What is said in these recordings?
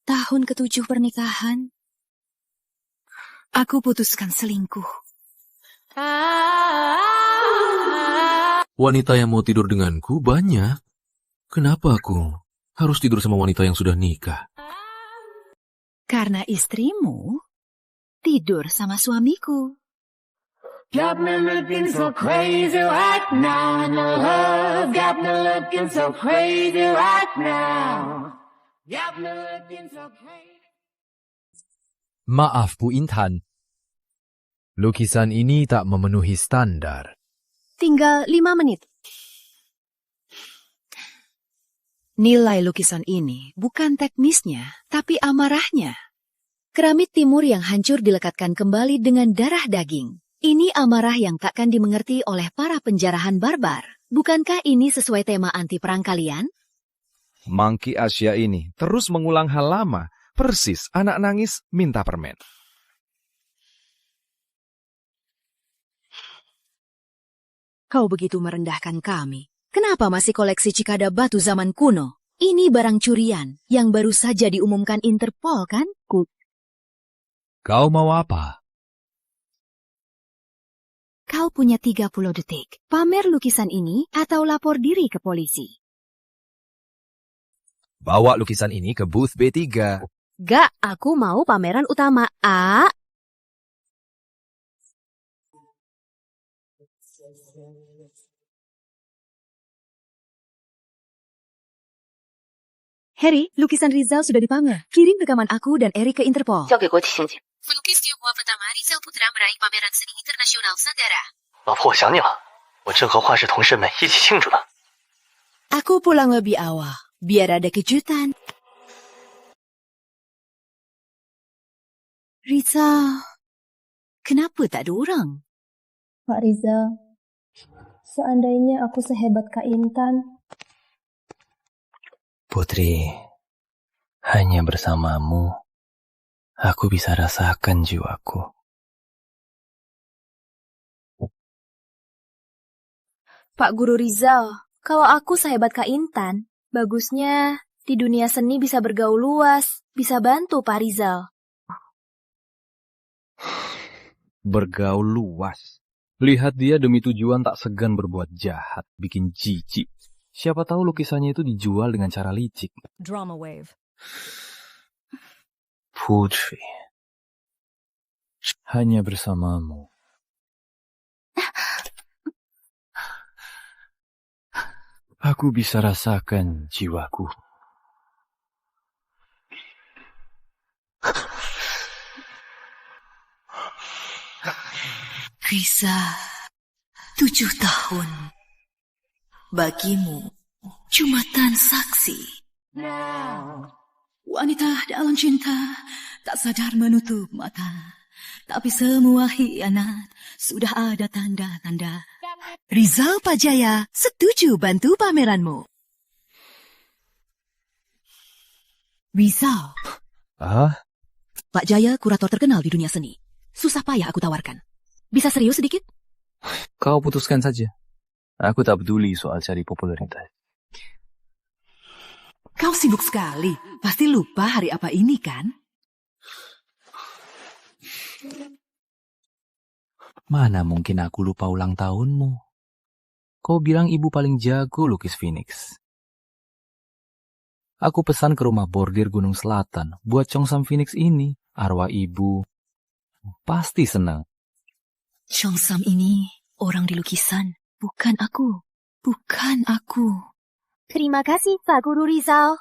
Tahun ke-7 pernikahan, aku putuskan selingkuh. Wanita yang mau tidur denganku banyak. Kenapa aku harus tidur sama wanita yang sudah nikah? Karena istrimu tidur sama suamiku. Got me looking so crazy right now, no love. Got me looking so crazy right now. Got me looking so crazy. Maaf Bu Intan, lukisan ini tak memenuhi standar. Tinggal 5 menit. Nilai lukisan ini bukan teknisnya, tapi amarahnya. Keramik timur yang hancur dilekatkan kembali dengan darah daging. Ini amarah yang takkan dimengerti oleh para penjarahan barbar. Bukankah ini sesuai tema anti perang kalian? Monkey Asia ini terus mengulang hal lama. Persis anak nangis minta permen. Kau begitu merendahkan kami. Kenapa masih koleksi cikada batu zaman kuno? Ini barang curian yang baru saja diumumkan Interpol, kan? Kau mau apa? Kau punya 30 detik. Pamer lukisan ini atau lapor diri ke polisi. Bawa lukisan ini ke booth B3. Gak, aku mau pameran utama. Harry, lukisan Rizal sudah dipamer. Kirim rekaman aku dan Eric ke Interpol. Pelukis Tionghoa pertama Rizal Putra meraih pameran seni internasional Nusantara. 老婆，我想你了，我正和画室同事们一起庆祝呢。 Aku pulang lebih awal, biar ada kejutan. Rizal, kenapa tak ada orang? Pak Rizal, seandainya aku sehebat Kak Intan. Putri, hanya bersamamu, aku bisa rasakan jiwaku. Pak Guru Rizal, kalau aku sehebat Kak Intan, bagusnya di dunia seni bisa bergaul luas, bisa bantu Pak Rizal. Bergaul luas. Lihat dia demi tujuan tak segan berbuat jahat, bikin jijik. Siapa tahu lukisannya itu dijual dengan cara licik. Drama wave. Putri, Hanya bersamamu. Aku bisa rasakan jiwaku. Risa, 7 tahun. Bagimu, cuma transaksi. Wanita dalam cinta tak sadar menutup mata. Tapi semua hianat sudah ada tanda-tanda. Rizal Pajaya setuju bantu pameranmu. Rizal. Pak Jaya kurator terkenal di dunia seni. Susah payah aku tawarkan. Bisa serius sedikit? kau putuskan saja. Aku tak peduli soal cari popularitas. Kau sibuk sekali. Pasti lupa hari apa ini, kan? Mana mungkin aku lupa ulang tahunmu? Kau bilang ibu paling jago lukis Phoenix. Aku pesan ke rumah bordir Gunung Selatan buat Chongsam Phoenix ini. Arwah ibu pasti senang. Chongsam ini orang di lukisan, bukan aku. Bukan aku. Terima kasih Pak Guru Rizal.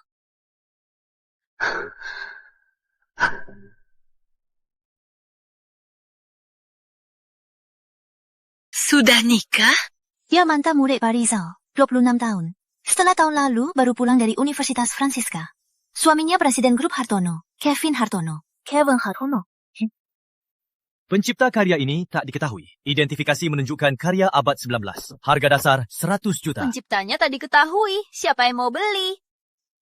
Sudah nikah? Ya, mantan murid Pak Rizal, 26 tahun. Setelah tahun lalu baru pulang dari Universitas Francisca. Suaminya Presiden Grup Hartono, Kevin Hartono. Pencipta karya ini tak diketahui. Identifikasi menunjukkan karya abad 19. Harga dasar 100 juta. Penciptanya tak diketahui. Siapa yang mau beli?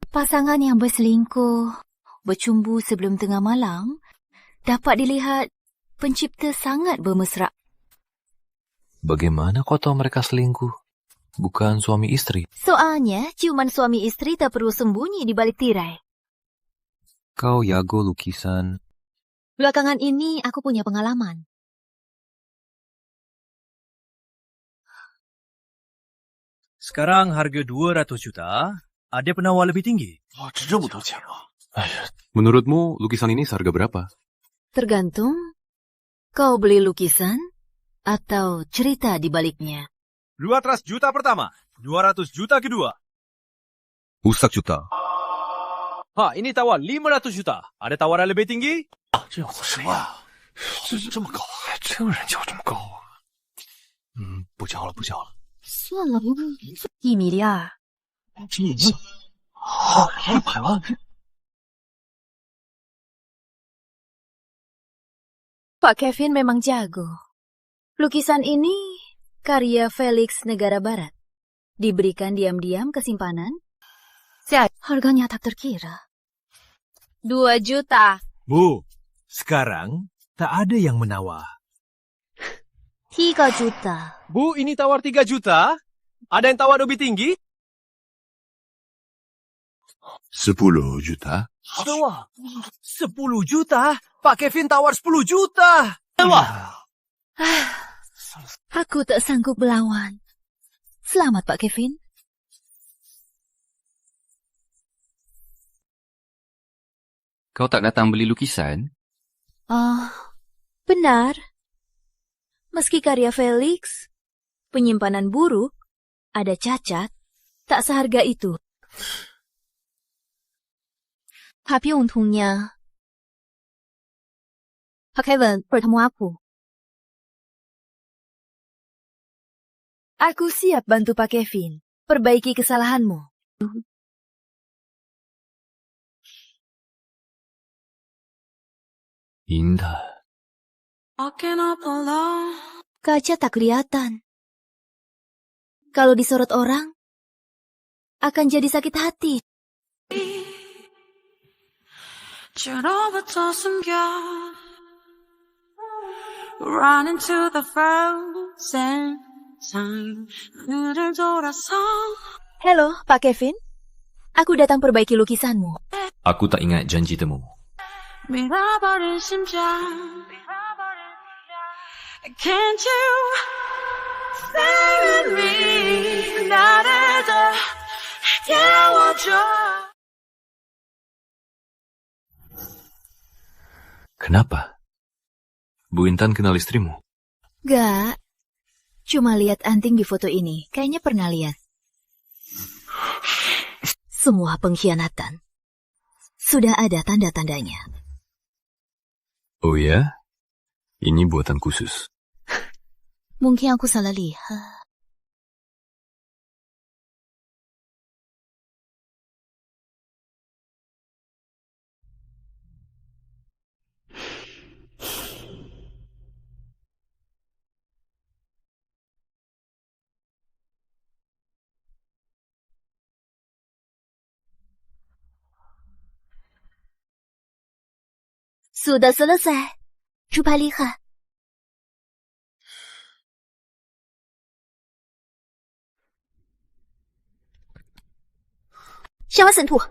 Pasangan yang berselingkuh, bercumbu sebelum tengah malam, dapat dilihat pencipta sangat bermesra. Bagaimana kau tahu mereka selingkuh? Bukan suami istri. Soalnya, ciuman suami istri tak perlu sembunyi di balik tirai. Kau jago lukisan. Belakangan ini aku punya pengalaman. Sekarang harga 200 juta, ada penawar lebih tinggi. Menurutmu lukisan ini seharga berapa? Tergantung, kau beli lukisan atau cerita di baliknya. 200 juta pertama, 200 juta kedua. 50 juta. Ini tawar 500 juta. Ada tawaran lebih tinggi? 这么高，这个人叫这么高。不交了，不交了。算了，1.2 miliar。100万。Pak Kevin memang jago. Lukisan ini karya Felix Negara Barat. Diberikan diam-diam ke simpanan. Harganya tak terkira. 2 juta. Bu, sekarang tak ada yang menawar. 3 juta. Bu, ini tawar 3 juta. Ada yang tawar lebih tinggi? 10 juta. 10 juta? Pak Kevin tawar 10 juta. Aku tak sanggup melawan. Selamat, Pak Kevin. Kau tak datang beli lukisan? Benar. Meski karya Felix, penyimpanan buruk, ada cacat, tak seharga itu. Tapi untungnya, Pak Kevin bertemu aku. Aku siap bantu Pak Kevin, perbaiki kesalahanmu. Indah. Kaca tak kelihatan. Kalau disorot orang, akan jadi sakit hati. Run into the frozen time. Halo, Pak Kevin. Aku datang perbaiki lukisanmu. Aku tak ingat janji temu. 밀어버린 심장. Can't you stay with me? 나를 더 깨워줘. Kenapa? Bu Intan kenal istrimu? Gak. Cuma lihat anting di foto ini. Kayaknya pernah lihat. Semua pengkhianatan. Sudah ada tanda-tandanya. Oh ya? Ini buatan khusus. Mungkin aku salah lihat. Sudah selesai. Coba lihat. Siapa sentuh?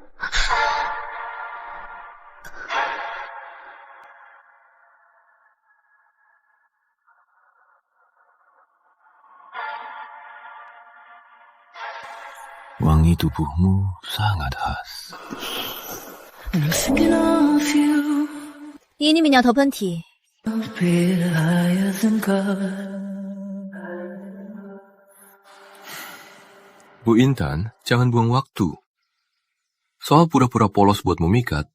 Wangi tubuhmu sangat khas. Ini minyak头喷体. Bu Intan, jangan buang waktu. Soal pura-pura polos buat memikat,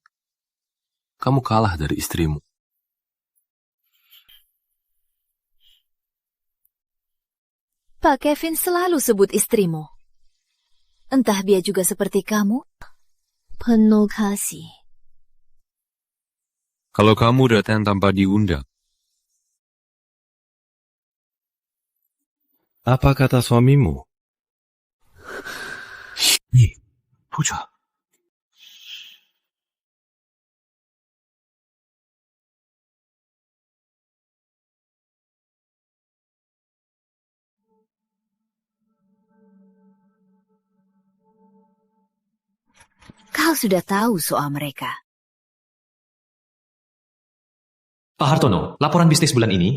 kamu kalah dari istrimu. Pak Kevin selalu sebut istrimu. Entah dia juga seperti kamu, penuh kasih. Kalau kamu datang tanpa diundang, apa kata suamimu? Nih, Puja. Kau sudah tahu soal mereka. Pak Hartono, laporan bisnis bulan ini.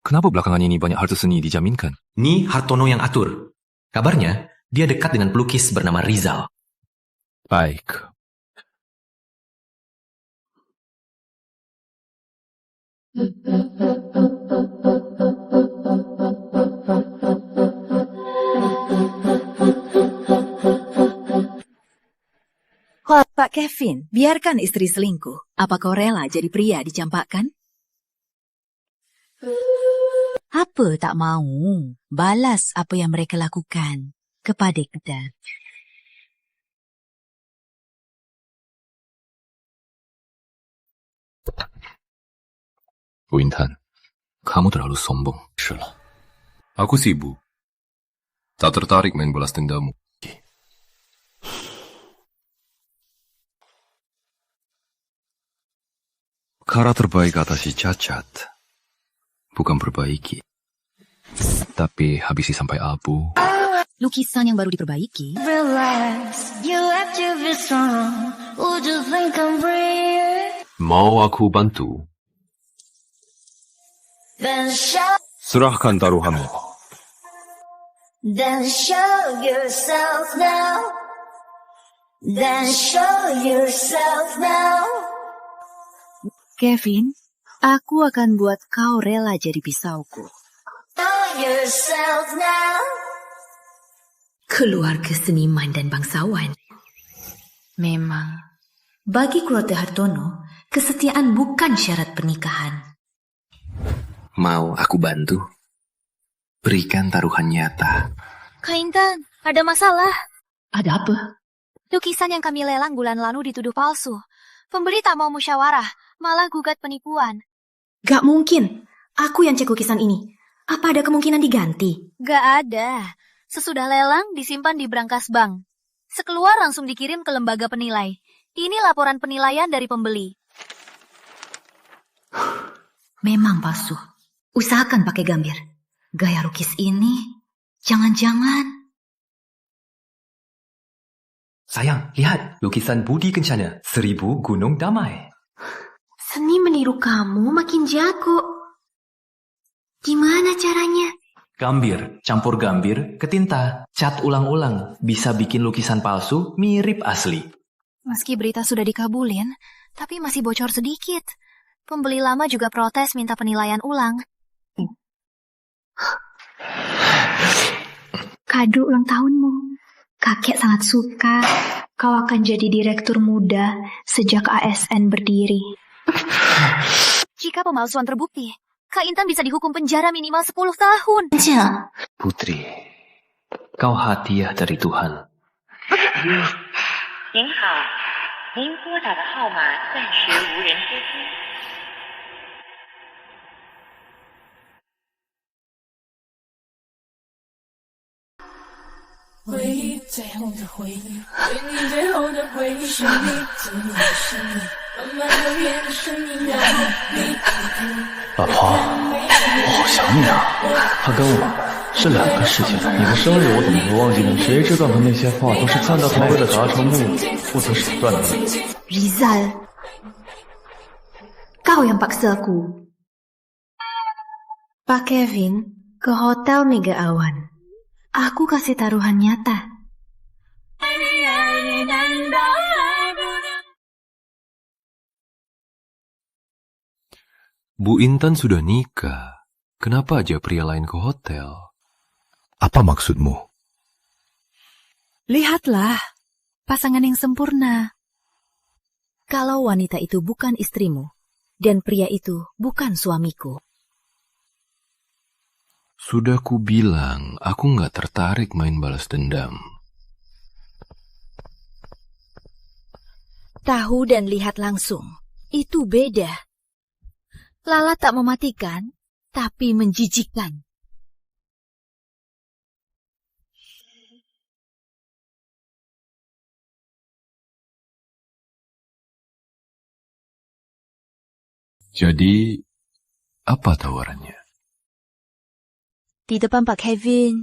Kenapa belakangan ini banyak harta seni dijaminkan? Ni Hartono yang atur. Kabarnya, dia dekat dengan pelukis bernama Rizal. Baik. Pak Kevin, biarkan istri selingkuh. Apa kau rela jadi pria dicampakkan? Apa tak mau balas apa yang mereka lakukan kepada kita? Bu Intan, kamu terlalu sombong. Syulah. Aku sibuk. Tak tertarik main balas dendamu. Cara terbaik atasi cacat bukan perbaiki, tapi habisi sampai abu. Lukisan yang baru diperbaiki. Relax, you have to be strong. Would you think I'm real? Mau aku bantu? Then show Serahkan taruhanmu. yourself now. Then show yourself now. Kevin, aku akan buat kau rela jadi pisauku. Show yourself now. Keluarga seniman dan bangsawan. Memang, bagi keluarga Hartono, kesetiaan bukan syarat pernikahan. Mau aku bantu? Berikan taruhan nyata. Kak Intan, ada masalah. Ada apa? Lukisan yang kami lelang bulan lalu dituduh palsu. Pembeli tak mau musyawarah, malah gugat penipuan. Gak mungkin. Aku yang cek lukisan ini. Apa ada kemungkinan diganti? Gak ada. Sesudah lelang, disimpan di brankas bank. Sekeluar langsung dikirim ke lembaga penilai. Ini laporan penilaian dari pembeli. Memang palsu. Usahakan pakai gambir. Gaya lukis ini, jangan-jangan... Sayang, lihat. Lukisan Budi Kencana, 1000 Gunung Damai. Seni meniru kamu makin jago. Gimana caranya? Gambir, campur gambir ke tinta. Cat ulang-ulang. Bisa bikin lukisan palsu mirip asli. Meski berita sudah dikabulin, tapi masih bocor sedikit. Pembeli lama juga protes minta penilaian ulang. Kado ulang tahunmu. Kakek sangat suka. Kau akan jadi direktur muda sejak ASN berdiri. Jika pemalsuan terbukti, Kak Intan bisa dihukum penjara minimal 10 tahun. Putri, kau hadiah dari Tuhan. 您好，您拨打的号码暂时无人接听。回忆最后的回忆，对你最后的回忆是你，最后的是你，慢慢的变成你，然后你老婆，我好想你啊！他跟我是两个世界的。你的生日我怎么会忘记呢？谁知道他那些话都是看到他为了达成目的不择手段的。Rizal, kau yang paksa aku. Pak Kevin, ke hotel Mega Awan. Aku kasih taruhan nyata. Bu Intan sudah nikah. Kenapa aja pria lain ke hotel? Apa maksudmu? Lihatlah, pasangan yang sempurna. Kalau wanita itu bukan istrimu, dan pria itu bukan suamiku. Sudah ku bilang, aku nggak tertarik main balas dendam. Tahu dan lihat langsung, itu beda. Lalat tak mematikan, tapi menjijikkan. Jadi, apa tawarannya? Di depan Pak Kevin,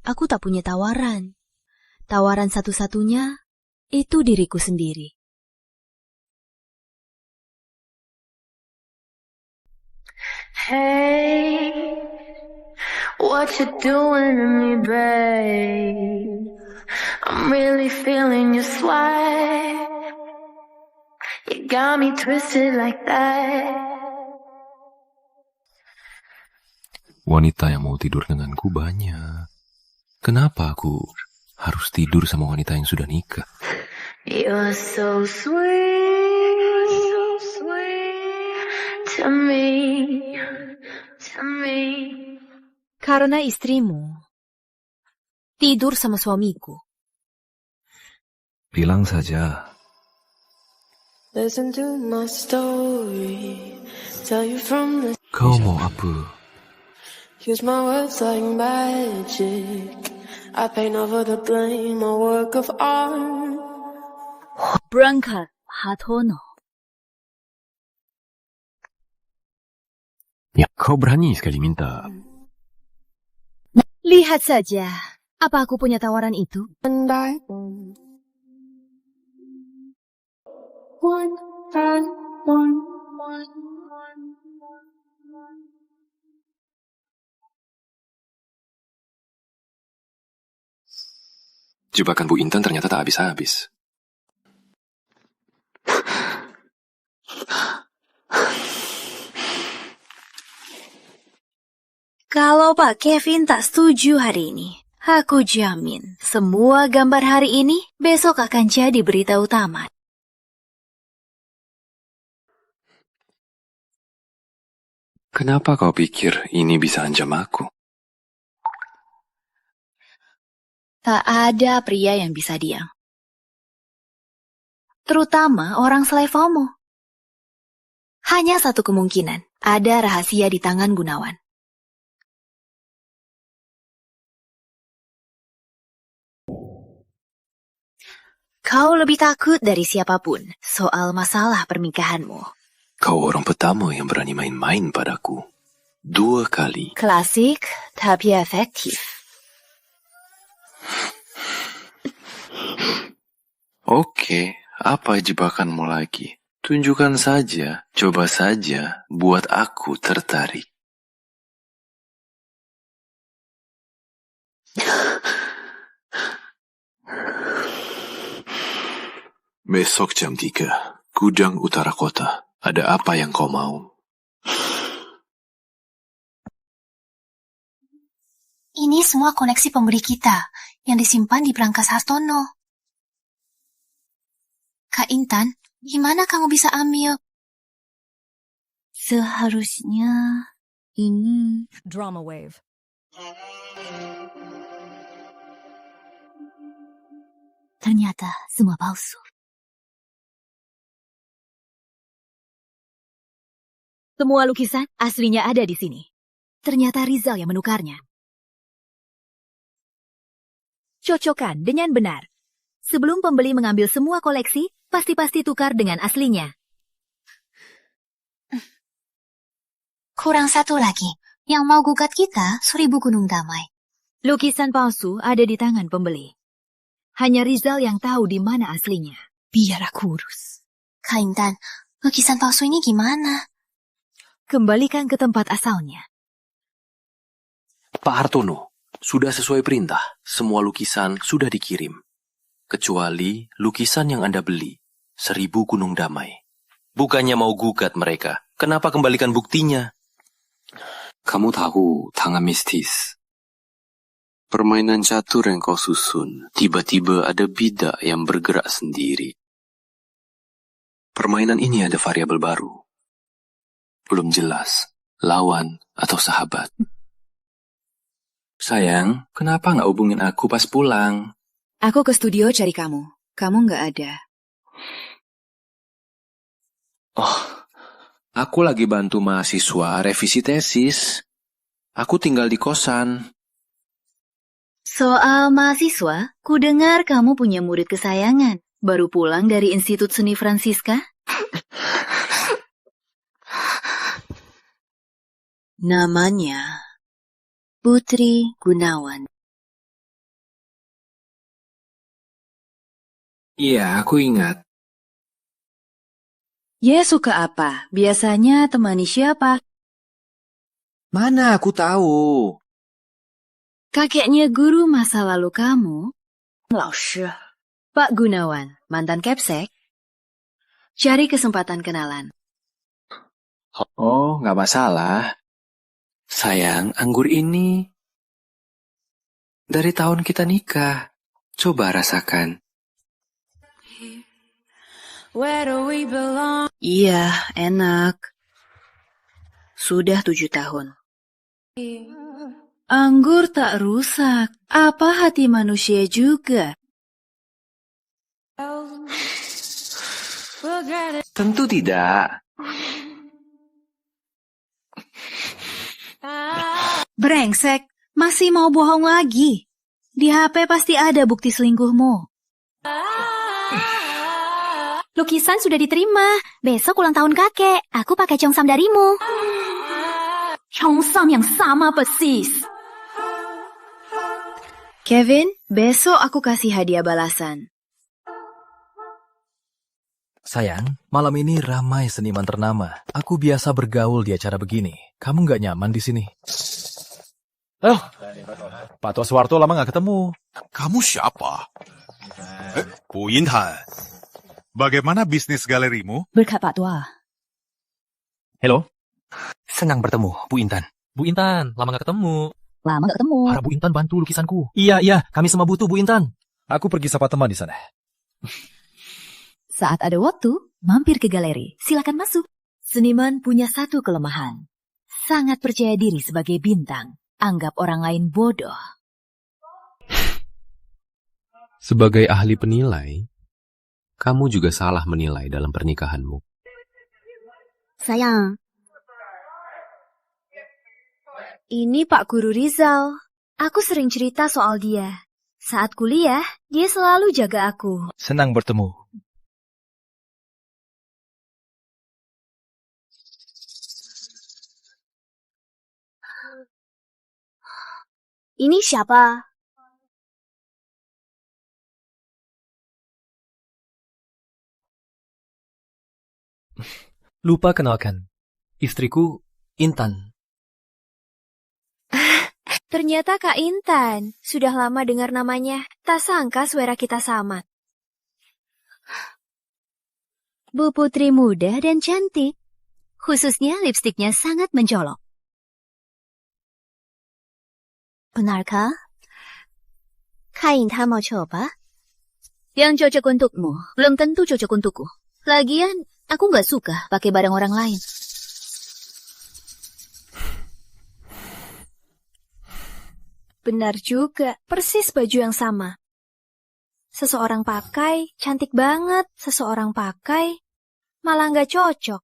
aku tak punya tawaran. Tawaran satu-satunya, itu diriku sendiri. Hey, what you doing to me, babe? I'm really feeling your swag. You got me twisted like that. Wanita yang mau tidur denganku banyak. Kenapa aku harus tidur sama wanita yang sudah nikah? You're so sweet to me. Karena istrimu tidur sama suamiku. Bilang saja. Listen to my story. Tell you from the Kau mau apa? use my words like magic. I paint over the blame, a work of art. Berangkat, Hatono. Ya, kau berani sekali minta. Lihat saja, apa aku punya tawaran itu? Jebakan Bu Intan ternyata tak habis-habis. Kalau Pak Kevin tak setuju hari ini, aku jamin semua gambar hari ini besok akan jadi berita utama. Kenapa kau pikir ini bisa ancam aku? Tak ada pria yang bisa diam. Terutama orang selevelmu. Hanya satu kemungkinan, ada rahasia di tangan Gunawan. Kau lebih takut dari siapapun soal masalah pernikahanmu. Kau orang pertama yang berani main-main padaku. 2 kali. Klasik, tapi efektif. Oke, apa jebakanmu lagi? Tunjukkan saja, coba saja, buat aku tertarik. Besok jam 3, Gudang Utara Kota. Ada apa yang kau mau? Ini semua koleksi pembeli kita yang disimpan di Brankas Hartono. Kak Intan, gimana kamu bisa ambil? Seharusnya ini... Drama Wave. Ternyata semua palsu. Semua lukisan aslinya ada di sini. Ternyata Rizal yang menukarnya. Cocokkan dengan benar. Sebelum pembeli mengambil semua koleksi, pasti tukar dengan aslinya. Kurang satu lagi. Yang mau gugat kita, 1000 Gunung Damai. Lukisan palsu ada di tangan pembeli. Hanya Rizal yang tahu di mana aslinya. Biar aku urus. Kak Intan, lukisan palsu ini gimana? Kembalikan ke tempat asalnya. Pak Hartono, sudah sesuai perintah. Semua lukisan sudah dikirim. Kecuali lukisan yang Anda beli. 1000 Gunung Damai. Bukannya mau gugat mereka. Kenapa kembalikan buktinya? Kamu tahu tangan mistis. Permainan catur yang kau susun, tiba-tiba ada bidak yang bergerak sendiri. Permainan ini ada variabel baru. Belum jelas, lawan atau sahabat. Sayang, kenapa nggak hubungin aku pas pulang? Aku ke studio cari kamu. Kamu nggak ada. Oh, aku lagi bantu mahasiswa revisi tesis. Aku tinggal di kosan. Soal mahasiswa, ku dengar kamu punya murid kesayangan. Baru pulang dari Institut Seni Francisca? Namanya Putri Gunawan. Iya, aku ingat. Ya, suka apa? Biasanya temani siapa? Mana aku tahu. Kakeknya guru masa lalu kamu, Pak Gunawan, mantan Kepsek. Cari kesempatan kenalan. Oh, nggak masalah. Sayang, anggur ini dari tahun kita nikah. Coba rasakan. Iya, enak. Sudah 7 tahun. Anggur tak rusak. Apa hati manusia juga? Tentu tidak. Brengsek, masih mau bohong lagi. Di HP pasti ada bukti selingkuhmu. Lukisan sudah diterima. Besok ulang tahun kakek. Aku pakai congsam darimu. Congsam yang sama persis. Kevin, besok aku kasih hadiah balasan. Sayang, malam ini ramai seniman ternama. Aku biasa bergaul di acara begini. Kamu nggak nyaman di sini? Pak Tua Suwarto lama nggak ketemu. Kamu siapa? Bu Intan. Bagaimana bisnis galerimu? Berkat Pak Tua. Halo. Senang bertemu, Bu Intan. Bu Intan, lama nggak ketemu. Lama nggak ketemu. Harap Bu Intan bantu lukisanku. Iya, kami semua butuh Bu Intan. Aku pergi sapa teman di sana. Saat ada waktu, mampir ke galeri. Silakan masuk. Seniman punya satu kelemahan. Sangat percaya diri sebagai bintang. Anggap orang lain bodoh. Sebagai ahli penilai, kamu juga salah menilai dalam pernikahanmu. Sayang. Ini Pak Guru Rizal. Aku sering cerita soal dia. Saat kuliah, dia selalu jaga aku. Senang bertemu. Ini siapa? Lupa kenalkan. Istriku, Intan. Ternyata Kak Intan. Sudah lama dengar namanya. Tak sangka suara kita sama. Bu putri muda dan cantik. Khususnya lipstiknya sangat mencolok. Benarkah? Kak Intan mau coba? Yang cocok untukmu, belum tentu cocok untukku. Lagian, aku nggak suka pakai barang orang lain. Benar juga, persis baju yang sama. Seseorang pakai, cantik banget. Seseorang pakai, malah nggak cocok.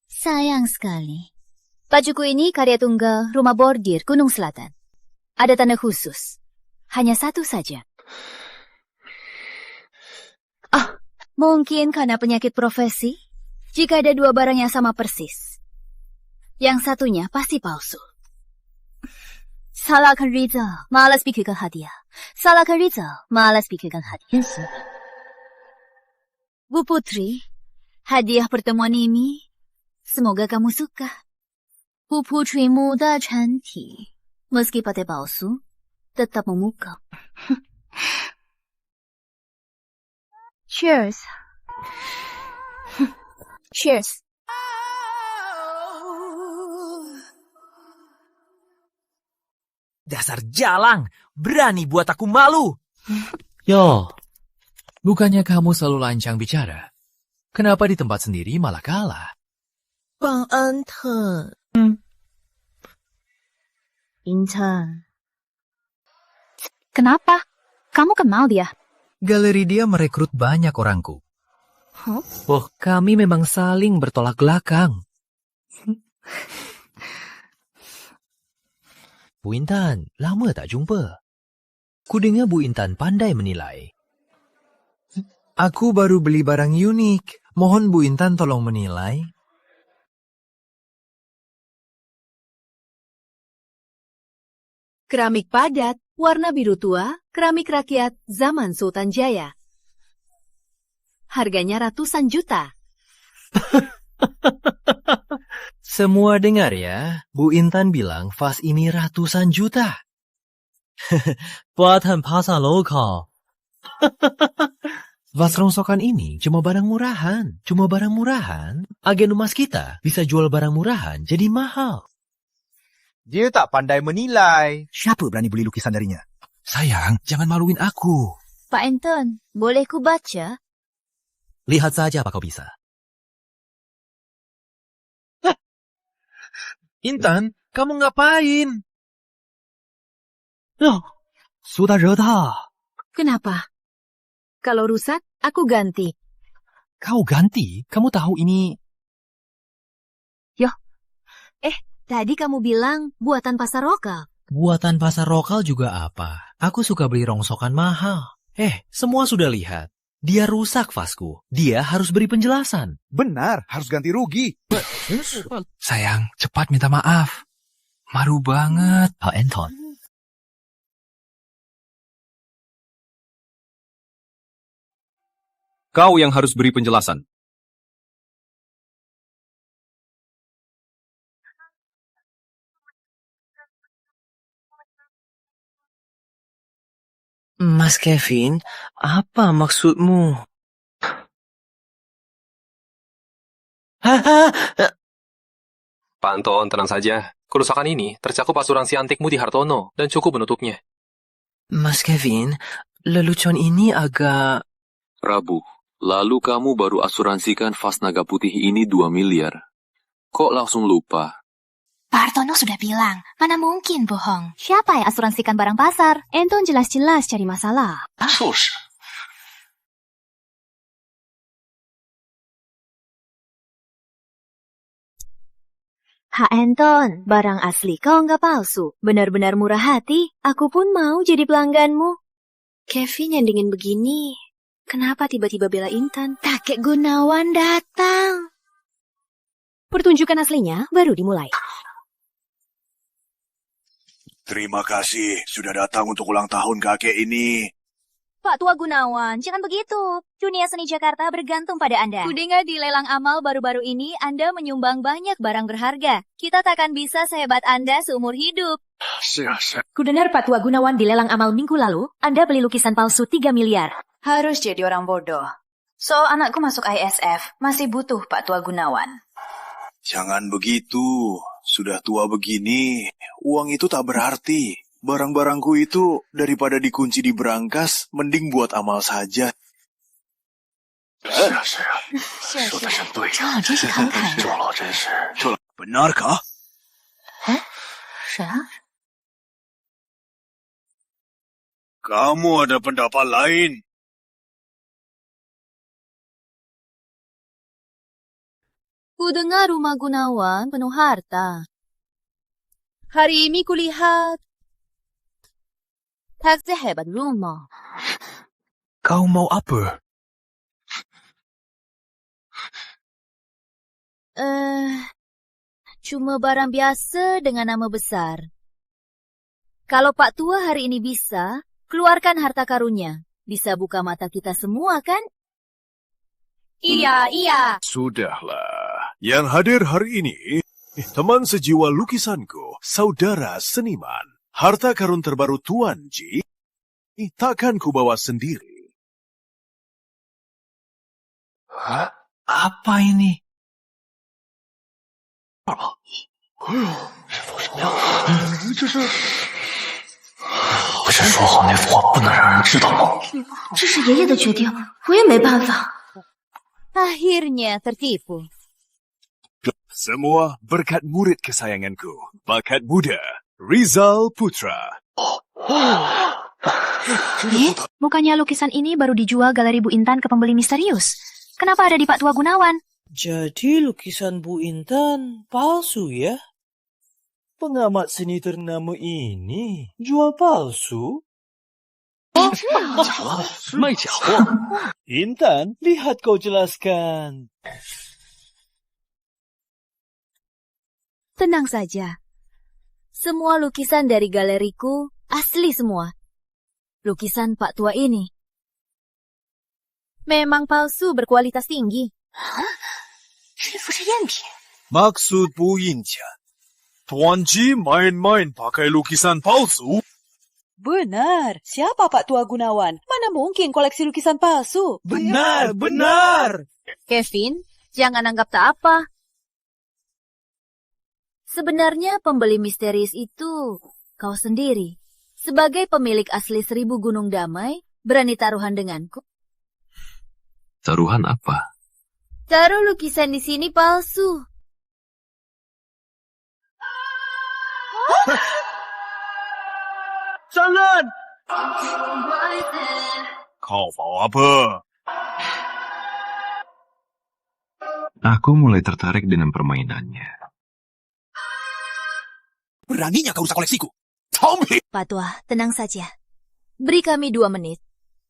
Sayang sekali. Bajuku ini karya tunggal Rumah Bordir Gunung Selatan. Ada tanda khusus. Hanya satu saja. Mungkin karena penyakit profesi, jika ada dua barang yang sama persis. Yang satunya pasti palsu. Salahkan Rizal, malas pikirkan hadiah. Salahkan Rizal, malas pikirkan hadiah. Bu Putri, hadiah pertemuan ini, semoga kamu suka. Bu Putri muda cantik, meski pakai palsu, tetap memukau. Cheers. Cheers. Dasar jalang, berani buat aku malu. Yo, bukannya kamu selalu lancang bicara? Kenapa di tempat sendiri malah kalah? Bang Anton. Intan. Kenapa? Kamu kenal dia? Galeri dia merekrut banyak orangku. Oh, kami memang saling bertolak belakang. Bu Intan, lama tak jumpa. Kudengar Bu Intan pandai menilai. Aku baru beli barang unik. Mohon Bu Intan tolong menilai. Keramik padat, warna biru tua, keramik rakyat zaman Sultan Jaya. Harganya ratusan juta. Semua dengar ya, Bu Intan bilang vas ini ratusan juta. Buatan pasar lokal. Vas rongsokan ini cuma barang murahan. Agen emas kita bisa jual barang murahan jadi mahal. Dia tak pandai menilai. Siapa berani beli lukisan darinya? Sayang, jangan maluin aku. Pak Anton, boleh ku baca? Lihat saja apa kau bisa. Intan, kamu ngapain? Sudah retak. Kenapa? Kalau rusak, aku ganti. Kau ganti? Kamu tahu ini... Tadi kamu bilang buatan pasar lokal. Buatan pasar lokal juga apa? Aku suka beli rongsokan mahal. Semua sudah lihat. Dia rusak vasku. Dia harus beri penjelasan. Benar, harus ganti rugi. Sayang, cepat minta maaf. Malu banget. Pak Anton. Kau yang harus beri penjelasan. Mas Kevin, apa maksudmu? Pak Anton, tenang saja. Kerusakan ini tercakup asuransi antikmu di Hartono dan cukup menutupnya. Mas Kevin, lelucon ini agak... Rabu, lalu kamu baru asuransikan vas naga putih ini 2 miliar. Kok langsung lupa? Pak Hartono sudah bilang, mana mungkin bohong. Siapa yang asuransikan barang pasar? Anton jelas-jelas cari masalah. Ha Anton, barang asli kau nggak palsu. Benar-benar murah hati. Aku pun mau jadi pelangganmu. Kevin yang dingin begini. Kenapa tiba-tiba bela Intan? Kakek Gunawan datang. Pertunjukan aslinya baru dimulai. Terima kasih sudah datang untuk ulang tahun kakek ini. Pak Tua Gunawan, jangan begitu. Dunia seni Jakarta bergantung pada Anda. Kudengar di lelang amal baru-baru ini, Anda menyumbang banyak barang berharga. Kita takkan bisa sehebat Anda seumur hidup. Kudengar Pak Tua Gunawan di lelang amal minggu lalu, Anda beli lukisan palsu 3 miliar. Harus jadi orang bodoh. So, anakku masuk ISF, masih butuh Pak Tua Gunawan. Jangan begitu. Sudah tua begini, uang itu tak berarti. Barang-barangku itu daripada dikunci di berangkas, mending buat amal saja. Benarkah? Kamu ada pendapat lain? Kudengar rumah Gunawan penuh harta. Hari ini kulihat taksi hebat rumah. Kau mau apa? Cuma barang biasa dengan nama besar. Kalau Pak Tua hari ini bisa, keluarkan harta karunnya. Bisa buka mata kita semua, kan? Iya. Sudahlah. Yang hadir hari ini, teman sejiwa lukisanku, saudara seniman. Harta karun terbaru Tuan Ji, takkan ku bawa sendiri. Hah? Apa ini? Akhirnya tertipu. Semua berkat murid kesayanganku, bakat muda, Rizal Putra. Bukannya lukisan ini baru dijual Galeri Bu Intan ke pembeli misterius? Kenapa ada di Pak Tua Gunawan? Jadi lukisan Bu Intan palsu ya? Pengamat seni ternama ini jual palsu? Intan, lihat kau jelaskan. Tenang saja. Semua lukisan dari galeriku asli semua. Lukisan Pak Tua ini memang palsu berkualitas tinggi. Maksud Bu Yintian, Tuan Ji main-main pakai lukisan palsu? Benar. Siapa Pak Tua Gunawan? Mana mungkin koleksi lukisan palsu? Benar, benar. Kevin, jangan anggap tak apa. Sebenarnya pembeli misterius itu kau sendiri. Sebagai pemilik asli 1000 Gunung Damai, berani taruhan denganku? Taruhan apa? Taruh lukisan di sini palsu. Jangan! Kau mau apa? Aku mulai tertarik dengan permainannya. Beraninya kau rusak koleksiku. Pak Tua, tenang saja. Beri kami 2 menit.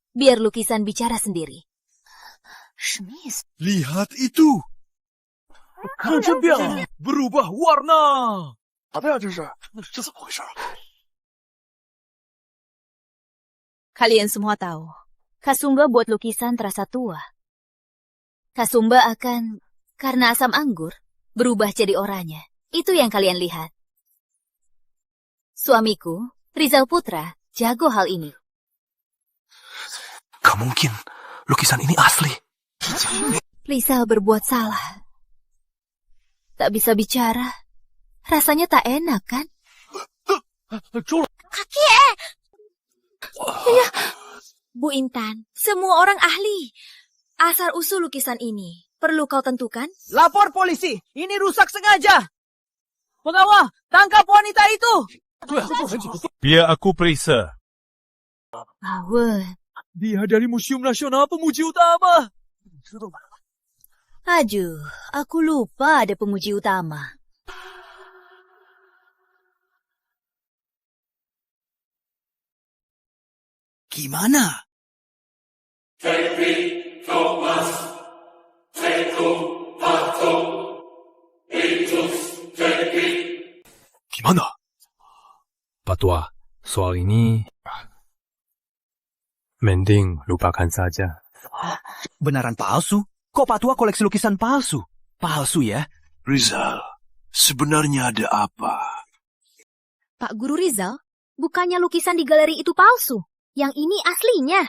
Biar lukisan bicara sendiri. Lihat itu. Berubah warna. Kalian semua tahu, Kasumba buat lukisan terasa tua. Kasumba akan, karena asam anggur, berubah jadi oranye. Itu yang kalian lihat. Suamiku, Rizal Putra, jago hal ini. Gak mungkin. Lukisan ini asli. Rizal berbuat salah. Tak bisa bicara. Rasanya tak enak, kan? Kaki! Bu Intan, semua orang ahli. Asal-usul lukisan ini perlu kau tentukan? Lapor polisi. Ini rusak sengaja. Pengawal, tangkap wanita itu. Biar aku periksa. Dia dari Museum Nasional Pemuji Utama. Aduh, aku lupa ada pemuji utama. Gimana? Gimana? Pak Tua, soal ini mending lupakan saja. Benaran palsu? Kok Pak Tua koleksi lukisan palsu? Palsu ya? Rizal, sebenarnya ada apa? Pak Guru Rizal, bukannya lukisan di galeri itu palsu? Yang ini aslinya.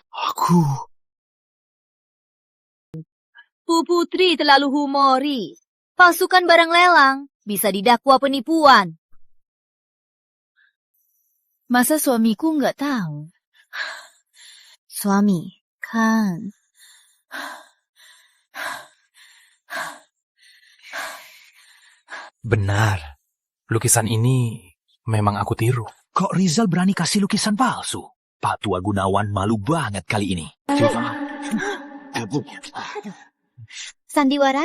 Bu Putri terlalu humoris. Palsukan barang lelang. Bisa didakwa penipuan. Masa suamiku nggak tahu? Suami, kan. Benar. Lukisan ini memang aku tiru. Kok Rizal berani kasih lukisan palsu? Pak Tua Gunawan malu banget kali ini. Sandiwara,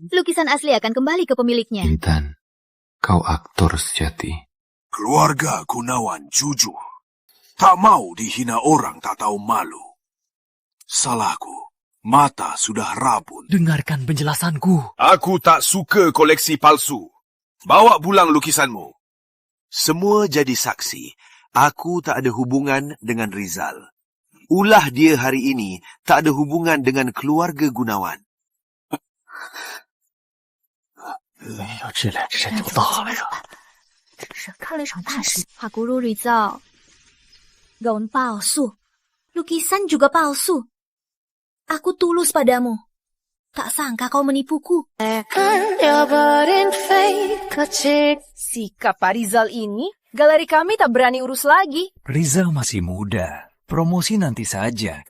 lukisan asli akan kembali ke pemiliknya. Intan, kau aktor sejati. Keluarga Gunawan jujur. Tak mau dihina orang tak tahu malu. Salahku, mata sudah rabun. Dengarkan penjelasanku. Aku tak suka koleksi palsu. Bawa pulang lukisanmu. Semua jadi saksi. Aku tak ada hubungan dengan Rizal. Ulah dia hari ini tak ada hubungan dengan keluarga Gunawan. Pak Guru Rizal, gaun palsu, lukisan juga palsu. Aku tulus padamu. Tak sangka kau menipuku. Sikap Pak Rizal ini, galeri kami tak berani urus lagi. Rizal masih muda. Promosi nanti saja.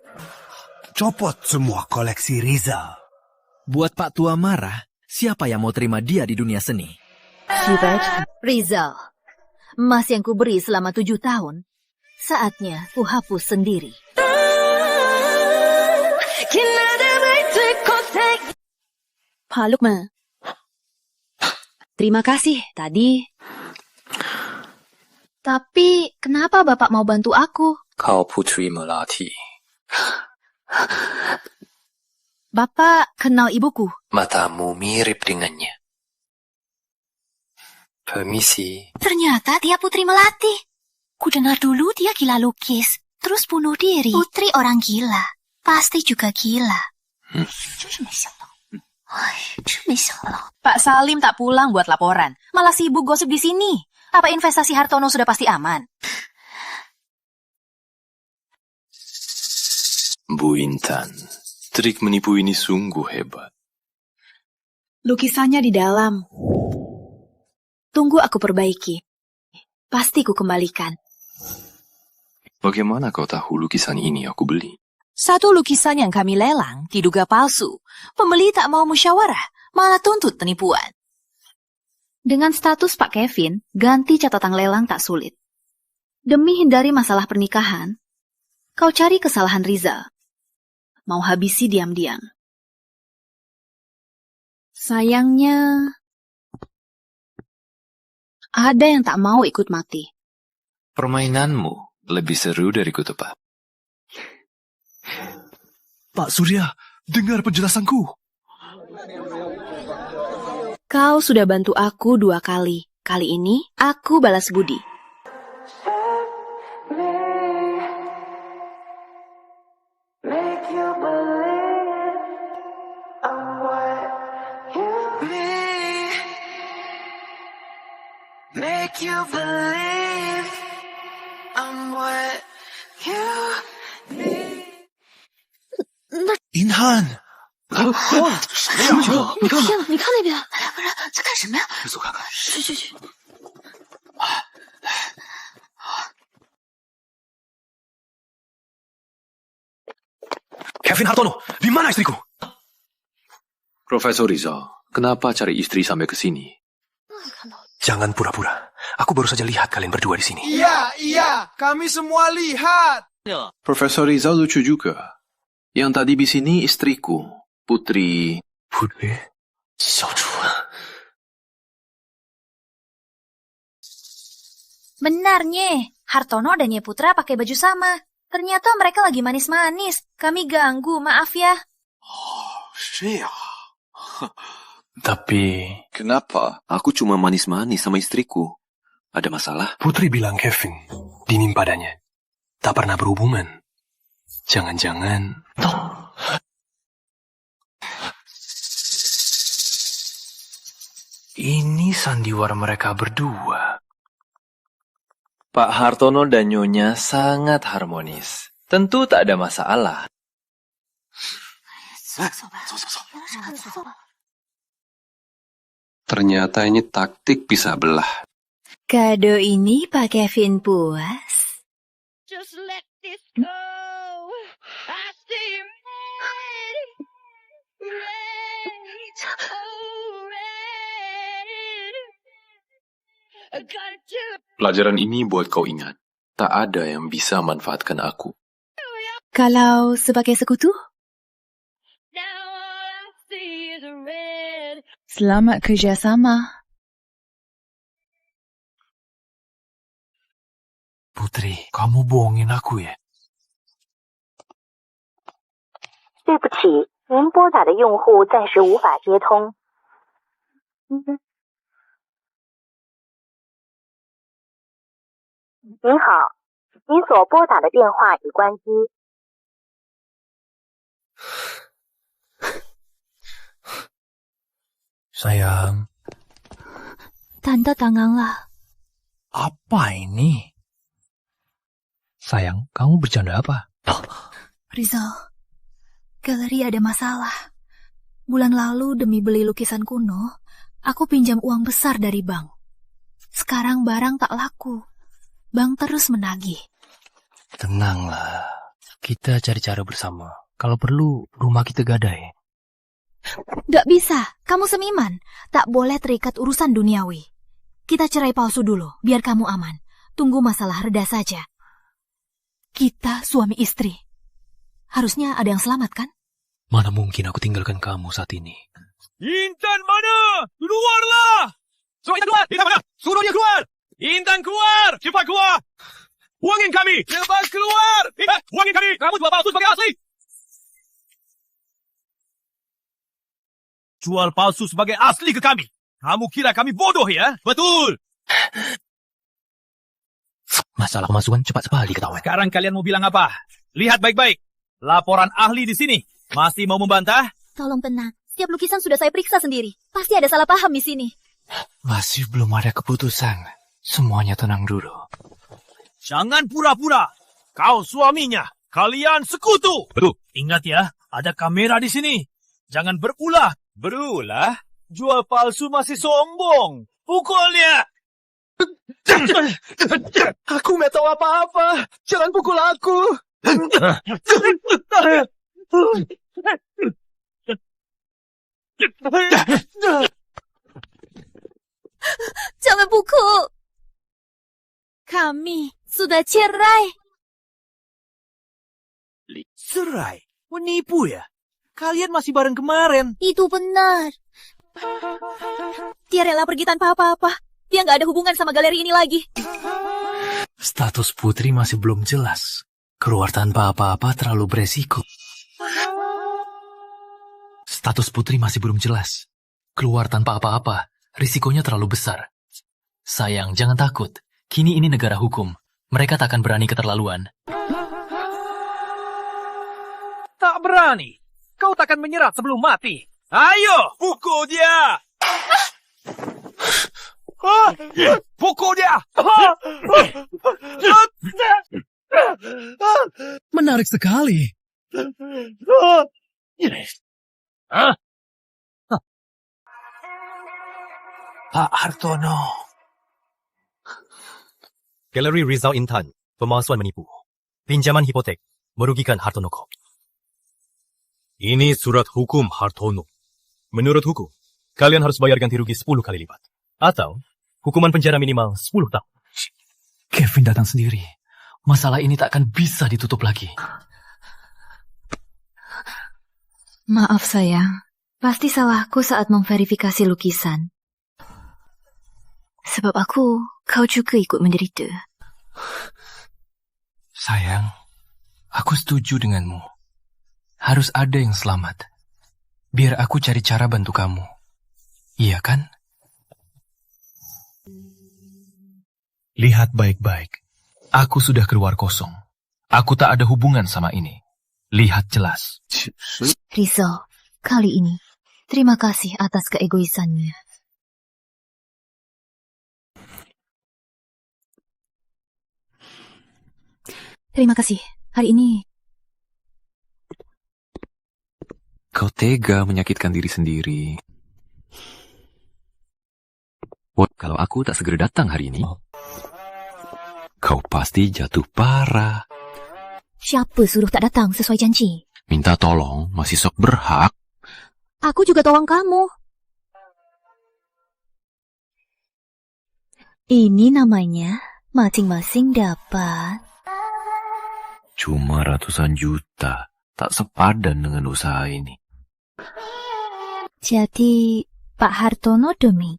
Copot semua koleksi Rizal. Buat Pak Tua marah, siapa yang mau terima dia di dunia seni? Rizal, emas yang kuberi selama 7 tahun, saatnya ku hapus sendiri. Pak Lukman. Terima kasih tadi. Tapi kenapa Bapak mau bantu aku? Kau putri melati. Bapak kenal ibuku? Matamu mirip dengannya. Permisi. Ternyata dia putri melati. Ku dengar dulu dia gila lukis, terus bunuh diri. Putri orang gila, pasti juga gila. Pak Salim tak pulang buat laporan, malah sibuk gosip di sini. Apa investasi Hartono sudah pasti aman? Bu Intan, trik menipu ini sungguh hebat. Lukisannya di dalam. Tunggu aku perbaiki. Pasti ku kembalikan. Bagaimana kau tahu lukisan ini aku beli? Satu lukisan yang kami lelang diduga palsu. Pembeli tak mau musyawarah, malah tuntut penipuan. Dengan status Pak Kevin, ganti catatan lelang tak sulit. Demi hindari masalah pernikahan, kau cari kesalahan Rizal. Mau habisi diam-diam. Sayangnya, ada yang tak mau ikut mati. Permainanmu lebih seru dari kutebak. Pak Surya, dengar penjelasanku. Kau sudah bantu aku 2 kali. Kali ini, aku balas budi. Inhan! 你看那边，不是在干什么呀？走看看。去。 Kevin Hartono, di mana istriku? Profesor Rizal, kenapa cari istri sampai ke sini? Jangan pura-pura. Aku baru saja lihat kalian berdua di sini. Iya, kami semua lihat. Profesor Rizal lucu juga. Yang tadi di sini istriku, Putri. Putri? Xiaochu. Benarnya, Hartono dan Nye Putra pakai baju sama. Ternyata mereka lagi manis-manis. Kami ganggu, maaf ya. Tapi, kenapa aku cuma manis-manis sama istriku? Ada masalah? Putri bilang Kevin dingin padanya. Tak pernah berhubungan. Jangan-jangan... Ini sandiwara mereka berdua. Pak Hartono dan Nyonya sangat harmonis. Tentu tak ada masalah. Ternyata ini taktik pisah belah. Kado ini Pak Kevin puas. Just let this go. I stay ready. Pelajaran ini buat kau ingat. Tak ada yang bisa manfaatkan aku. Kalau sebagai sekutu? Selamat kerjasama. Putri, kamu bohongin aku ya? 对不起，您拨打的用户暂时无法接通。您好，您所拨打的电话已关机。 Sayang. Tanda tanganlah. Apa ini? Sayang, kamu bercanda apa? Rizal, galeri ada masalah. Bulan lalu demi beli lukisan kuno, aku pinjam uang besar dari bank. Sekarang barang tak laku. Bank terus menagih. Tenanglah. Kita cari cara bersama. Kalau perlu, rumah kita gadai. Gak bisa, kamu semiman. Tak boleh terikat urusan duniawi. Kita cerai palsu dulu, biar kamu aman. Tunggu masalah reda saja. Kita suami istri. Harusnya ada yang selamat, kan? Mana mungkin aku tinggalkan kamu saat ini. Intan mana? Keluarlah! Suruh Intan keluar! Intan mana? Suruh dia keluar! Intan keluar! Cepat keluar! Uangin kami! Cepat keluar! Uangin kami! Kamu jual palsu sebagai asli! Jual palsu sebagai asli ke kami? Kamu kira kami bodoh ya? Betul! Masalah pemasukan cepat sekali ketahuan. Sekarang kalian mau bilang apa? Lihat baik-baik. Laporan ahli di sini. Masih mau membantah? Tolong tenang. Setiap lukisan sudah saya periksa sendiri. Pasti ada salah paham di sini. Masih belum ada keputusan. Semuanya tenang dulu. Jangan pura-pura. Kau suaminya. Kalian sekutu. Betul. Ingat ya, ada kamera di sini. Jangan berulah. Berulah? Jual palsu masih sombong. Pukul dia. Aku nggak tahu apa-apa. Jangan pukul aku. Jangan pukul. Kami sudah cerai. Cerai? Menipu ya? Kalian masih bareng kemarin. Itu benar. Dia rela pergi tanpa apa-apa. Dia nggak ada hubungan sama galeri ini lagi. Status Putri masih belum jelas. Keluar tanpa apa-apa terlalu beresiko. Status Putri masih belum jelas. Keluar tanpa apa-apa, risikonya terlalu besar. Sayang, jangan takut. Kini ini negara hukum. Mereka tak akan berani keterlaluan. Tak berani. Kau takkan menyerah sebelum mati. Ayo, pukul dia. Pukul dia. Menarik sekali. Pak Hartono. Galeri Rizal Intan, pemalsuan menipu. Pinjaman hipotek, merugikan Hartono Corp. Ini surat hukum Hartono. Menurut hukum, kalian harus bayar ganti rugi 10 kali lipat. Atau hukuman penjara minimal 10 tahun. Kevin datang sendiri. Masalah ini tak akan bisa ditutup lagi. Maaf sayang, pasti salahku saat memverifikasi lukisan. Sebab kau juga ikut menderita. Sayang, aku setuju denganmu. Harus ada yang selamat. Biar aku cari cara bantu kamu. Iya kan? Lihat baik-baik. Aku sudah keluar kosong. Aku tak ada hubungan sama ini. Lihat jelas. Rizal, kali ini, terima kasih atas keegoisannya. Terima kasih. Hari ini Kau tega menyakitkan diri sendiri. Kalau aku tak segera datang hari ini, kau pasti jatuh parah. siapa suruh tak datang sesuai janji? Minta tolong masih sok berhak. Aku juga tolong kamu. Ini namanya masing-masing dapat. Cuma ratusan juta, tak sepadan dengan usaha ini. Jadi, Pak Hartono demi.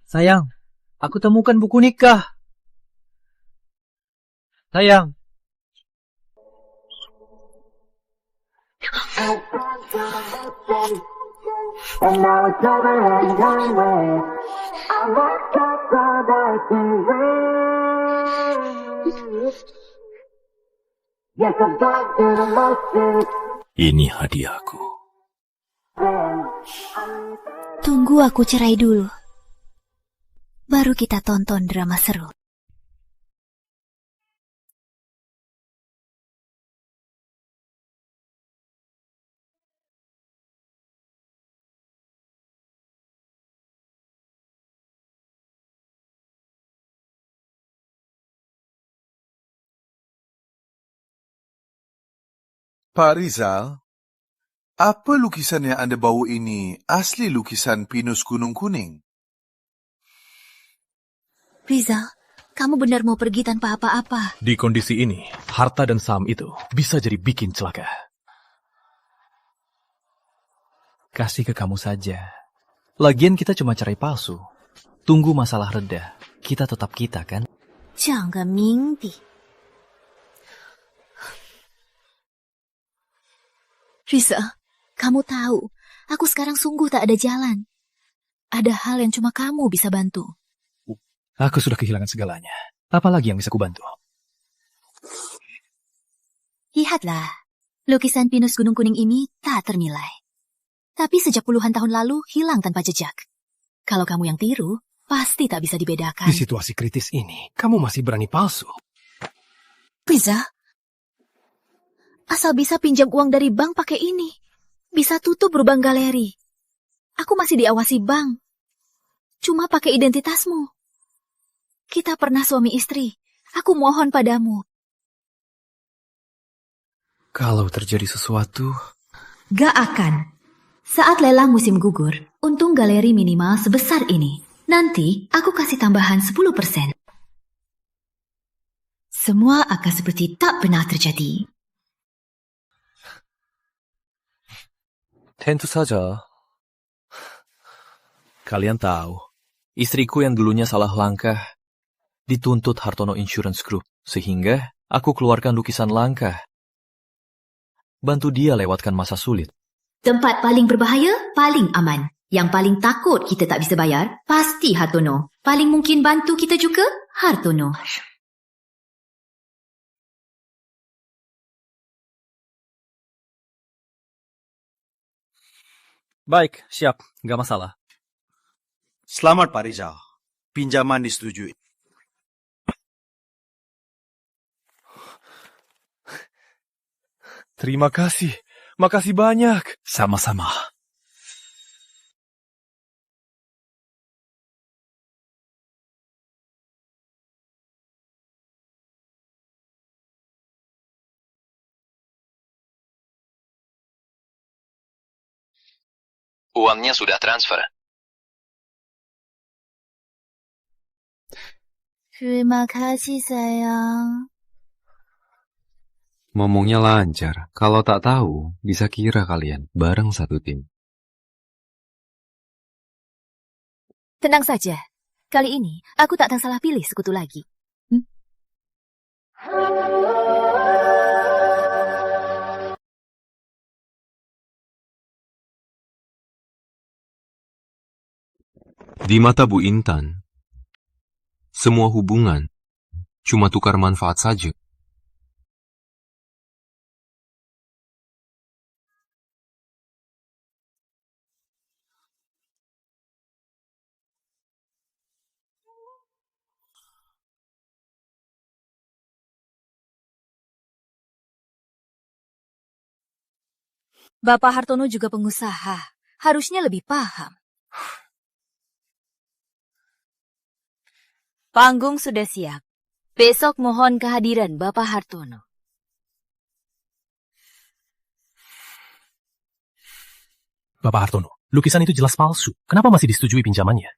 Sayang, aku temukan buku nikah. Sayang. And now it's over and done with. I locked up the dirty ways. Yes, I'm back to the motion. Ini hadiahku. Tunggu aku cerai dulu. Baru kita tonton drama seru. Pak Rizal, apa lukisan yang Anda bawa ini asli lukisan pinus Gunung Kuning? Rizal, kamu benar mau pergi tanpa apa-apa? Di kondisi ini, harta dan saham itu bisa jadi bikin celaka. Kasih ke kamu saja. Lagian kita cuma cerai palsu. Tunggu masalah reda. Kita tetap kita, kan? Jangan mimpi. Rizal, kamu tahu, Aku sekarang sungguh tak ada jalan. Ada hal yang cuma kamu bisa bantu. Aku sudah kehilangan segalanya. Apalagi yang bisa kubantu? Lihatlah, lukisan pinus Gunung Kuning ini tak ternilai. Tapi sejak puluhan tahun lalu hilang tanpa jejak. Kalau kamu yang tiru, pasti tak bisa dibedakan. Di situasi kritis ini, kamu masih berani palsu. Riza, asal bisa pinjam uang dari bank pakai ini. Bisa tutup berubang galeri. Aku masih diawasi bank. Cuma pakai identitasmu. Kita pernah suami istri. Aku mohon padamu. Kalau terjadi sesuatu... Gak akan. Saat lelang musim gugur, untung galeri minimal sebesar ini. Nanti aku kasih tambahan 10%. Semua akan seperti tak pernah terjadi. Tentu saja. Kalian tahu, istriku yang dulunya salah langkah dituntut Hartono Insurance Group, sehingga aku keluarkan lukisan langkah. Bantu dia lewatkan masa sulit. Tempat paling berbahaya, paling aman. Yang paling takut kita tak bisa bayar, pasti Hartono. Paling mungkin bantu kita juga, Hartono. Baik, siap. Nggak masalah. Selamat Pak Rizal. Pinjaman disetujui. Terima kasih. Makasih banyak. Sama-sama. Uangnya sudah transfer. Terima kasih, sayang. Ngomongnya lancar. Kalau tak tahu, bisa kira kalian bareng satu tim. Tenang saja. Kali ini, aku tak akan salah pilih sekutu lagi. Di mata Bu Intan, semua hubungan cuma tukar manfaat saja. Bapak Hartono juga pengusaha. Harusnya lebih paham. Panggung sudah siap. Besok mohon kehadiran Bapak Hartono. Bapak Hartono, lukisan itu jelas palsu. Kenapa masih disetujui pinjamannya?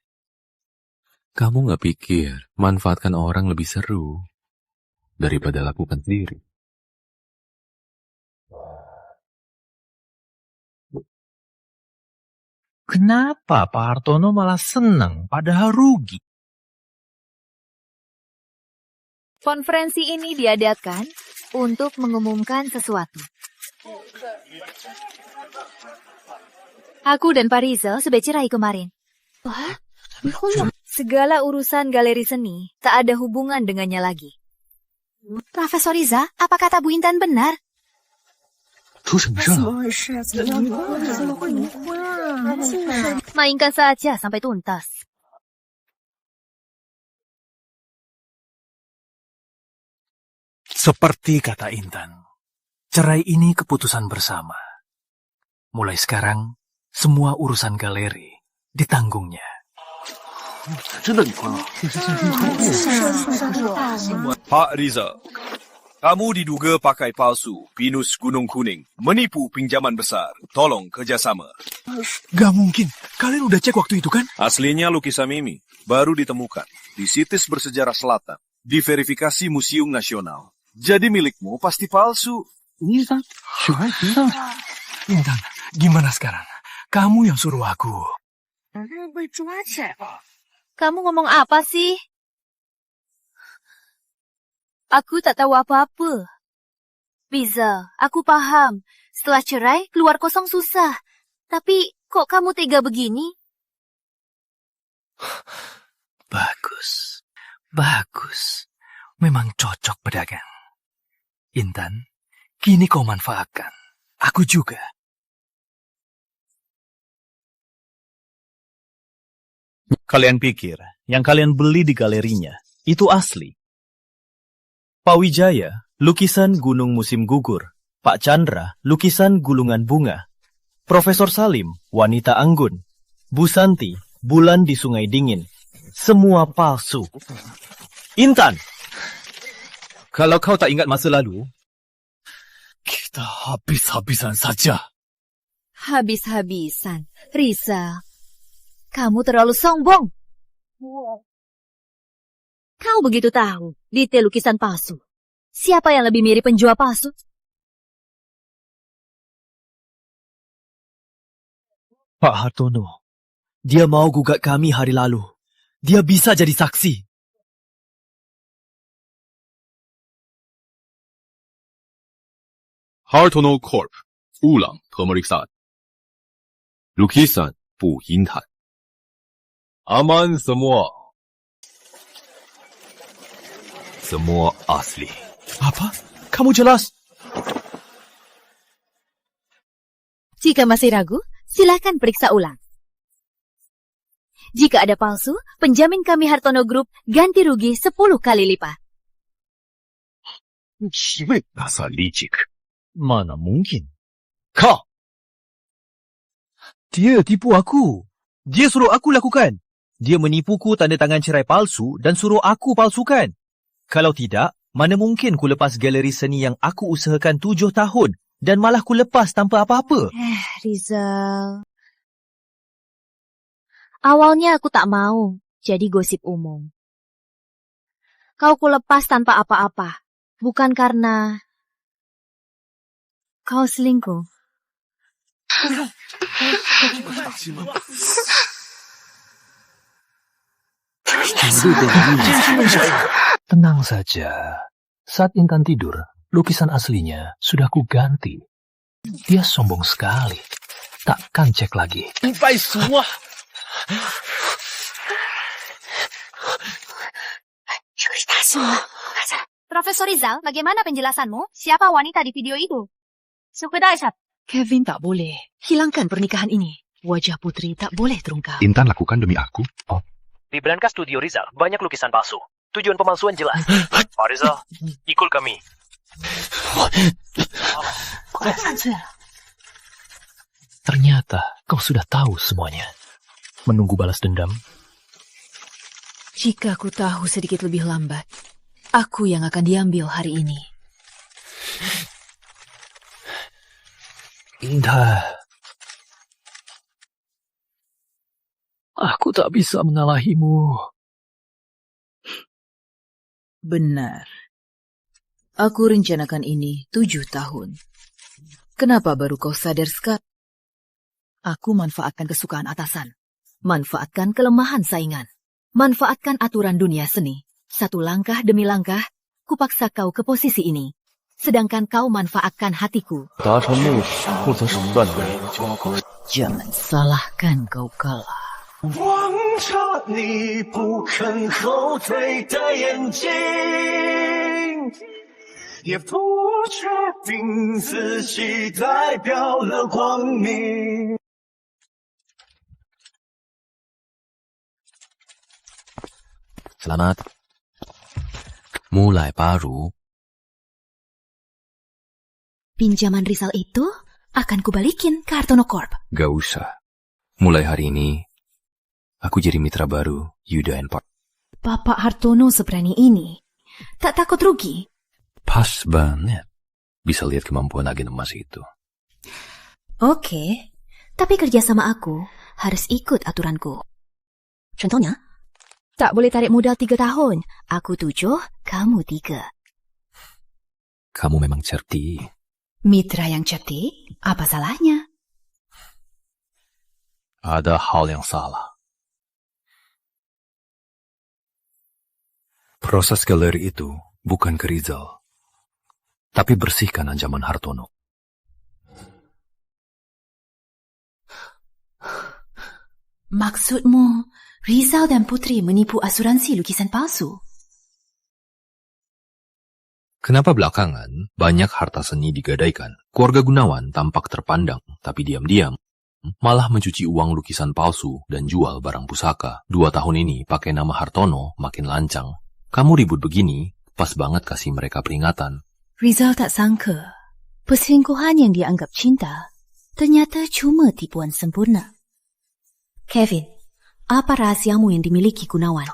Kamu nggak pikir manfaatkan orang lebih seru daripada lakukan sendiri? Kenapa Pak Hartono malah senang padahal rugi? Konferensi ini diadakan untuk mengumumkan sesuatu. Aku dan Pak Rizal sudah cerai kemarin. Segala urusan galeri seni tak ada hubungan dengannya lagi. Profesor Riza, apa kata Bu Intan benar? Mainkan saja sampai tuntas. Seperti kata Intan, cerai ini keputusan bersama. Mulai sekarang, semua urusan galeri ditanggungnya. Pak Riza, kamu diduga pakai palsu pinus Gunung Kuning, menipu pinjaman besar. Tolong kerjasama. Gak mungkin, kalian udah cek waktu itu kan? Aslinya lukisan Mimi baru ditemukan di situs bersejarah selatan, diverifikasi Museum Nasional. Jadi milikmu pasti palsu. Intan, gimana sekarang? Kamu yang suruh aku. Kamu ngomong apa sih? Aku tak tahu apa-apa. Riza, aku paham. Setelah cerai, keluar kosong susah. Tapi Kok kamu tega begini? Bagus. Bagus. Memang cocok pedagang. Intan, kini kau manfaatkan. Aku juga. Kalian pikir yang kalian beli di galerinya itu asli? Pak Wijaya, lukisan gunung musim gugur. Pak Chandra, lukisan gulungan bunga. Profesor Salim, wanita anggun. Bu Santi, bulan di sungai dingin. Semua palsu. Intan, kalau kau tak ingat masa lalu, kita habis-habisan saja. Habis-habisan. Rizal, kamu terlalu sombong. Kau begitu tahu detail lukisan palsu. Siapa yang lebih mirip penjual palsu? Pak Hartono, dia mau gugat kami hari lalu. Dia bisa jadi saksi. Hartono Corp. Ulang pemeriksaan. Lukisan Bu Intan. Aman semua. Semua asli. Apa? Kamu jelas? Jika masih ragu, silakan periksa ulang. Jika ada palsu, penjamin kami Hartono Group ganti rugi 10 kali lipat. Dasar licik. Mana mungkin? Kau! Dia tipu aku. Dia suruh aku lakukan. Dia menipuku tanda tangan cerai palsu dan suruh aku palsukan. Kalau tidak, mana mungkin ku lepas galeri seni yang aku usahakan 7 tahun dan malah ku lepas tanpa apa-apa. Rizal. Awalnya aku tak mau jadi gosip umum. Kau ku lepas tanpa apa-apa. Bukan karena kau selingkuh. Tenang saja. Saat Intan tidur, lukisan aslinya sudah ku ganti. Dia sombong sekali. Takkan cek lagi. Semua. Profesor Rizal, bagaimana penjelasanmu? Siapa wanita di video itu? Kevin tak boleh. Hilangkan pernikahan ini. Wajah putri tak boleh terungkap. Intan lakukan demi aku. Oh. Di Branca Studio Rizal, banyak lukisan palsu. Tujuan pemalsuan jelas. Pak Rizal, ikut kami. Ternyata kau sudah tahu semuanya. Menunggu balas dendam. Jika aku tahu sedikit lebih lambat, aku yang akan diambil hari ini. Indah. Aku tak bisa mengalahimu. Benar. Aku rencanakan ini 7 tahun. Kenapa baru kau sadar sekarang? Aku manfaatkan kesukaan atasan. Manfaatkan kelemahan saingan. Manfaatkan aturan dunia seni. Satu langkah demi langkah, kupaksa kau ke posisi ini. Sedangkan kau manfaatkan hatiku. Jangan salahkan kau kalah. 望着你不肯后退的眼睛，也不确定自己代表了光明。 Selamat. Mulai baru. Pinjaman Rizal itu akan kubalikin ke Hartono Corp. Gak usah. Mulai hari ini, aku jadi mitra baru Yuda and Park. Bapak Hartono seberani ini. Tak takut rugi? Pas banget. Bisa lihat kemampuan agen emas itu. Oke. Tapi kerja sama aku harus ikut aturanku. Contohnya? Tak boleh tarik modal 3 tahun. Aku 7, kamu 3. Kamu memang cerdik. Mitra yang cerdik, apa salahnya? Ada hal yang salah. Proses galeri itu bukan ke Rizal, tapi bersihkan ancaman Hartono. Maksudmu, Rizal dan Putri menipu asuransi lukisan palsu? Kenapa belakangan banyak harta seni digadaikan? Keluarga Gunawan tampak terpandang, tapi diam-diam malah mencuci uang lukisan palsu dan jual barang pusaka. 2 tahun ini pakai nama Hartono makin lancang. Kamu ribut begini, pas banget kasih mereka peringatan. Rizal tak sangka, perselingkuhan yang dianggap cinta ternyata cuma tipuan sempurna. Kevin, apa rahasiamu yang dimiliki Gunawan?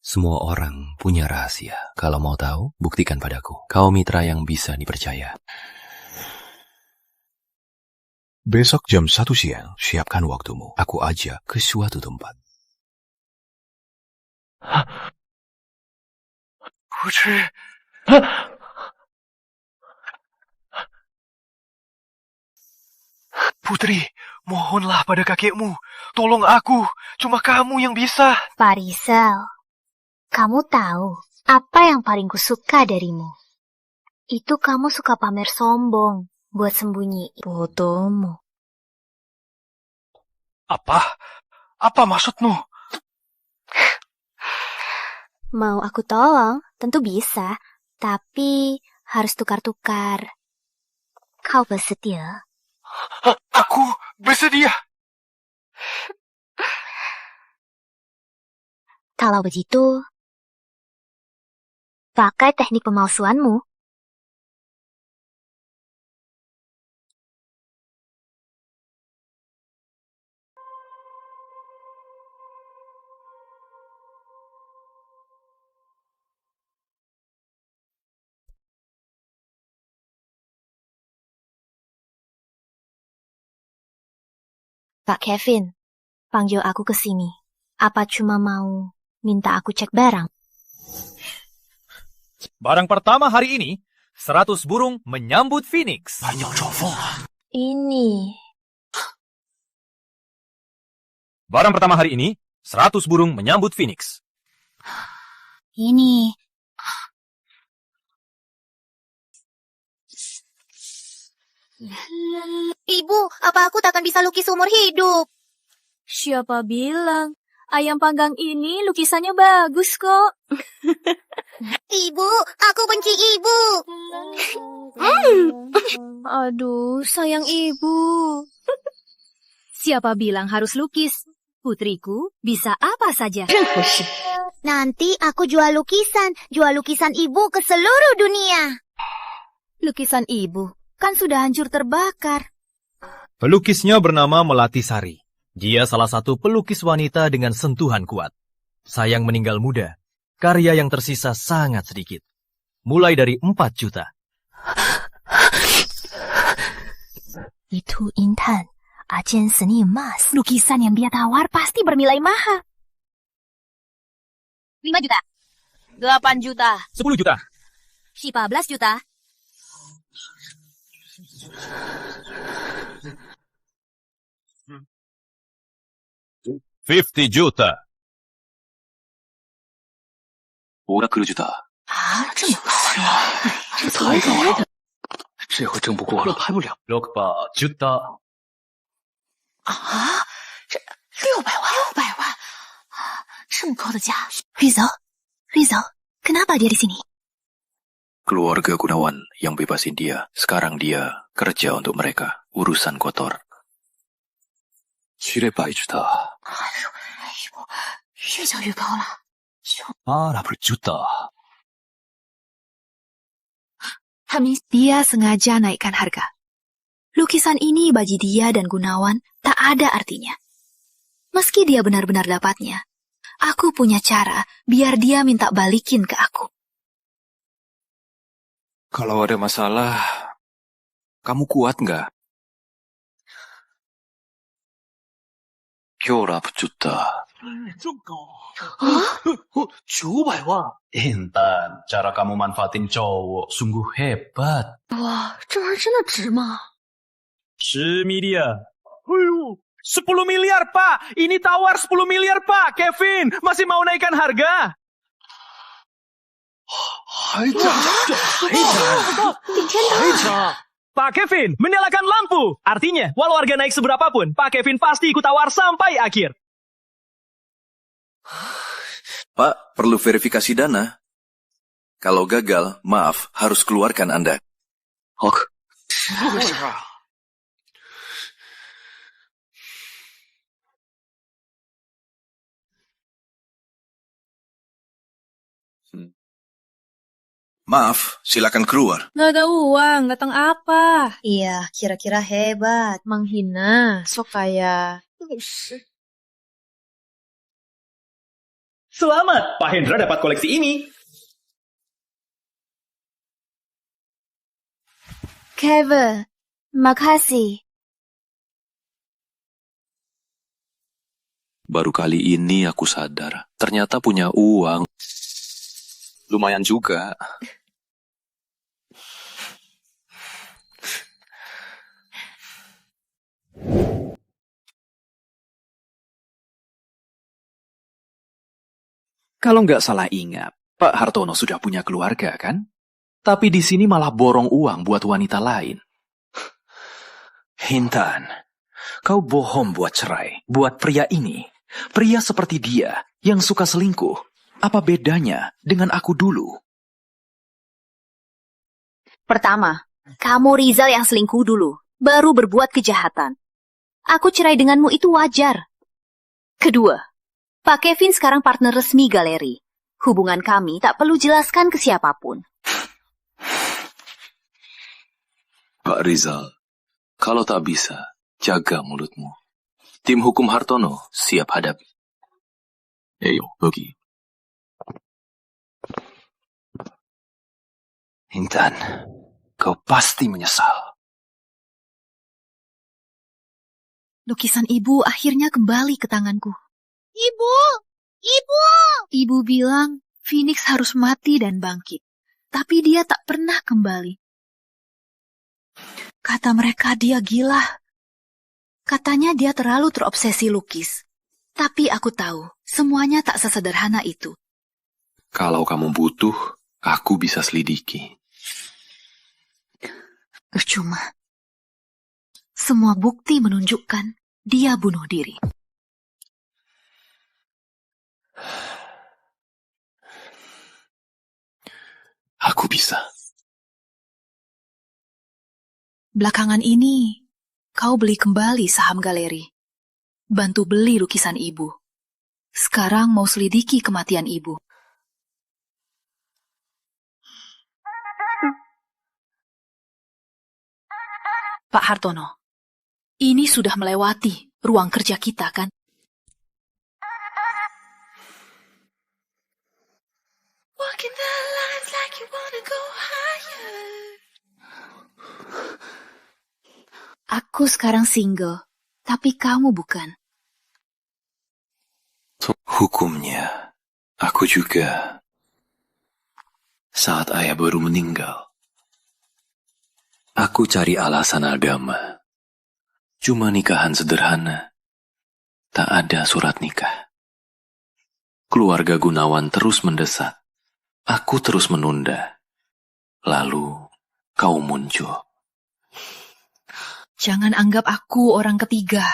Semua orang punya rahasia. Kalau mau tahu, buktikan padaku. Kau mitra yang bisa dipercaya. Besok jam 1 siang, siapkan waktumu. Aku ajak ke suatu tempat. Putri. Putri, mohonlah pada kakekmu. Tolong aku. Cuma kamu yang bisa. Pak Rizal, kamu tahu apa yang paling kusuka darimu? Itu kamu suka pamer sombong buat sembunyi fotomu. Apa? Apa maksudmu? Mau aku tolong? Tentu bisa. Tapi harus tukar-tukar. Kau bersedia? Aku bersedia. Kalau begitu, pakai teknik pemalsuanmu. Pak Kevin, panggil aku ke sini. Apa cuma mau minta aku cek barang? Barang pertama hari ini, 100 burung menyambut Phoenix. Ini. Barang pertama hari ini, 100 burung menyambut Phoenix. Ini. Ibu, apa aku takkan bisa lukis seumur hidup? Siapa bilang? Ayam panggang ini lukisannya bagus kok. Ibu, aku benci ibu. Aduh, sayang ibu. Siapa bilang harus lukis? Putriku bisa apa saja. Nanti aku jual lukisan ibu ke seluruh dunia. Lukisan ibu kan sudah hancur terbakar. Pelukisnya bernama Melati Sari. Dia salah satu pelukis wanita dengan sentuhan kuat. Sayang meninggal muda. Karya yang tersisa sangat sedikit. Mulai dari 4 juta. Itu Intan, agen seni emas. Lukisan yang dia tawar pasti bernilai mahal. 5 juta. 8 juta. 10 juta. 15 juta. 50 juta. 500 juta。这么高啊！这太高了，这回挣不过了，拍不了。600 juta。啊，这600万，这么高的价 ！Rizal, kenapa dia di sini? Keluarga Gunawan yang bebasin dia. Sekarang dia kerja untuk mereka. Urusan kotor. 700 juta。越讲越高了。800 juta。Dia sengaja naikkan harga. Lukisan ini bagi dia dan Gunawan tak ada artinya. Meski dia benar-benar dapatnya, aku punya cara biar dia minta balikin ke aku. Kalau ada masalah, kamu kuat nggak? 900 juta。这么高900 万. Intan, cara kamu manfaatin cowok sungguh hebat. 哇，这玩意儿真的值吗？10 miliar. 10 miliar, Pak. Ini tawar 10 miliar, Pak. Kevin, masih mau naikkan harga? 还涨， Pak Kevin, menyalakan lampu. Artinya, walau harga naik seberapapun, Pak Kevin pasti ikut tawar sampai akhir. Pak, perlu verifikasi dana. Kalau gagal, maaf, harus keluarkan Anda. Maaf, silakan keluar. Nggak ada uang, datang apa? Iya, kira-kira hebat. Menghina, sok kaya. Selamat, Pak Hendra dapat koleksi ini. Kevin, makasih. Baru kali ini aku sadar, ternyata punya uang. Lumayan juga. Kalau nggak salah ingat, Pak Hartono sudah punya keluarga, kan? Tapi di sini malah borong uang buat wanita lain. Hintan, kau bohong buat cerai, buat pria ini. Pria seperti dia, yang suka selingkuh. Apa bedanya dengan aku dulu? Pertama, kamu Rizal yang selingkuh dulu, baru berbuat kejahatan. Aku cerai denganmu itu wajar. Kedua, Pak Kevin sekarang partner resmi galeri. Hubungan kami tak perlu jelaskan ke siapapun. Pak Rizal, kalau tak bisa, jaga mulutmu. Tim hukum Hartono siap hadapi. Ayo, pergi. Intan, kau pasti menyesal. Lukisan ibu akhirnya kembali ke tanganku. Ibu! Ibu! Ibu bilang Phoenix harus mati dan bangkit. Tapi dia tak pernah kembali. Kata mereka dia gila. Katanya dia terlalu terobsesi lukis. Tapi aku tahu, semuanya tak sesederhana itu. Kalau kamu butuh, aku bisa selidiki. Percuma. Semua bukti menunjukkan dia bunuh diri. Aku bisa. Belakangan ini, kau beli kembali saham galeri. Bantu beli lukisan ibu. Sekarang mau selidiki kematian ibu. Pak Hartono, ini sudah melewati ruang kerja kita, kan? Aku sekarang single, tapi kamu bukan. Hukumnya, aku juga. Saat ayah baru meninggal, aku cari alasan agama. Cuma nikahan sederhana. Tak ada surat nikah. Keluarga Gunawan terus mendesak. Aku terus menunda. Lalu, kau muncul. Jangan anggap aku orang ketiga.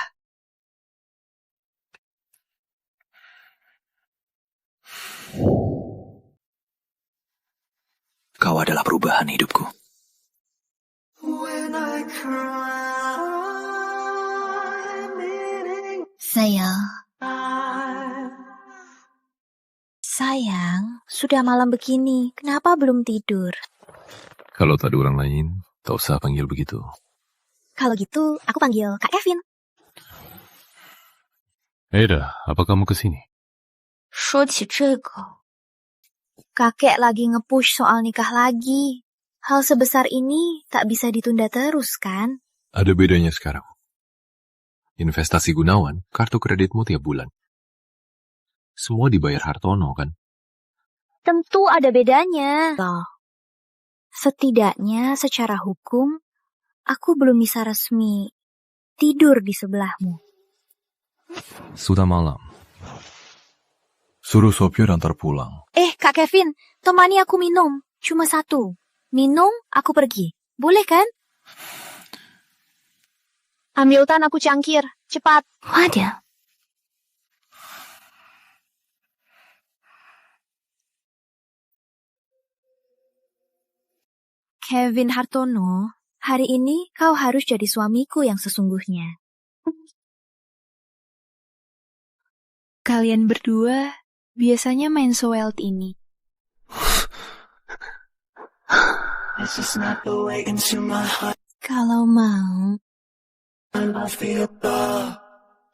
Kau adalah perubahan hidupku. Sayang, sudah malam begini, kenapa belum tidur? Kalau tak ada orang lain, tak usah panggil begitu. Kalau gitu, aku panggil Kak Kevin. Eda, apa kamu kesini? 说起这个, kakek lagi nge-push soal nikah lagi. Hal sebesar ini tak bisa ditunda terus, kan? Ada bedanya sekarang. Investasi Gunawan, kartu kreditmu tiap bulan. Semua dibayar Hartono, kan? Tentu ada bedanya. Loh. Setidaknya secara hukum, aku belum bisa resmi tidur di sebelahmu. Sudah malam. Suruh sopir antar pulang. Kak Kevin, temani aku minum. Cuma satu. Minum, aku pergi. Boleh kan? Ambilkan aku cangkir, cepat. Ada. Kevin Hartono, hari ini kau harus jadi suamiku yang sesungguhnya. Kalian berdua biasanya main Swelt ini. Kalau mau,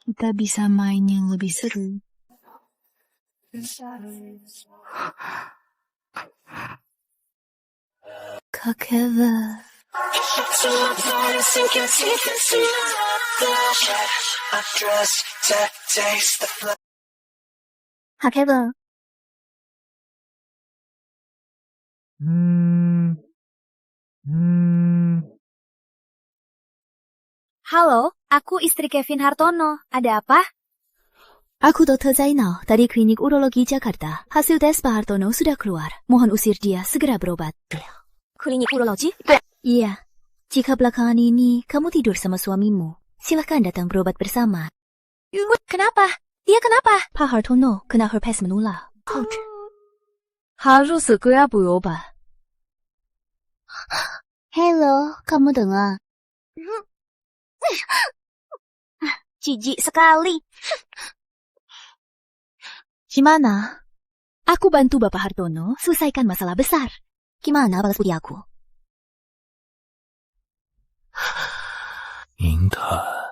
kita bisa main yang lebih seru. Kak Kevin. Kak Kevin. Halo, aku istri Kevin Hartono. Ada apa? Aku Dr. Zainal dari Klinik Urologi Jakarta. Hasil tes Pak Hartono sudah keluar. Mohon usir dia segera berobat. Klinik urologi? Iya. Jika belakangan ini kamu tidur sama suamimu, silahkan datang berobat bersama. Kenapa? Dia kenapa? Pak Hartono kena herpes menular. Harus segera berobat. Hello, kamu dengar? Jijik sekali. Gimana? Aku bantu Bapak Hartono selesaikan masalah besar. Gimana balas budi aku? Intan.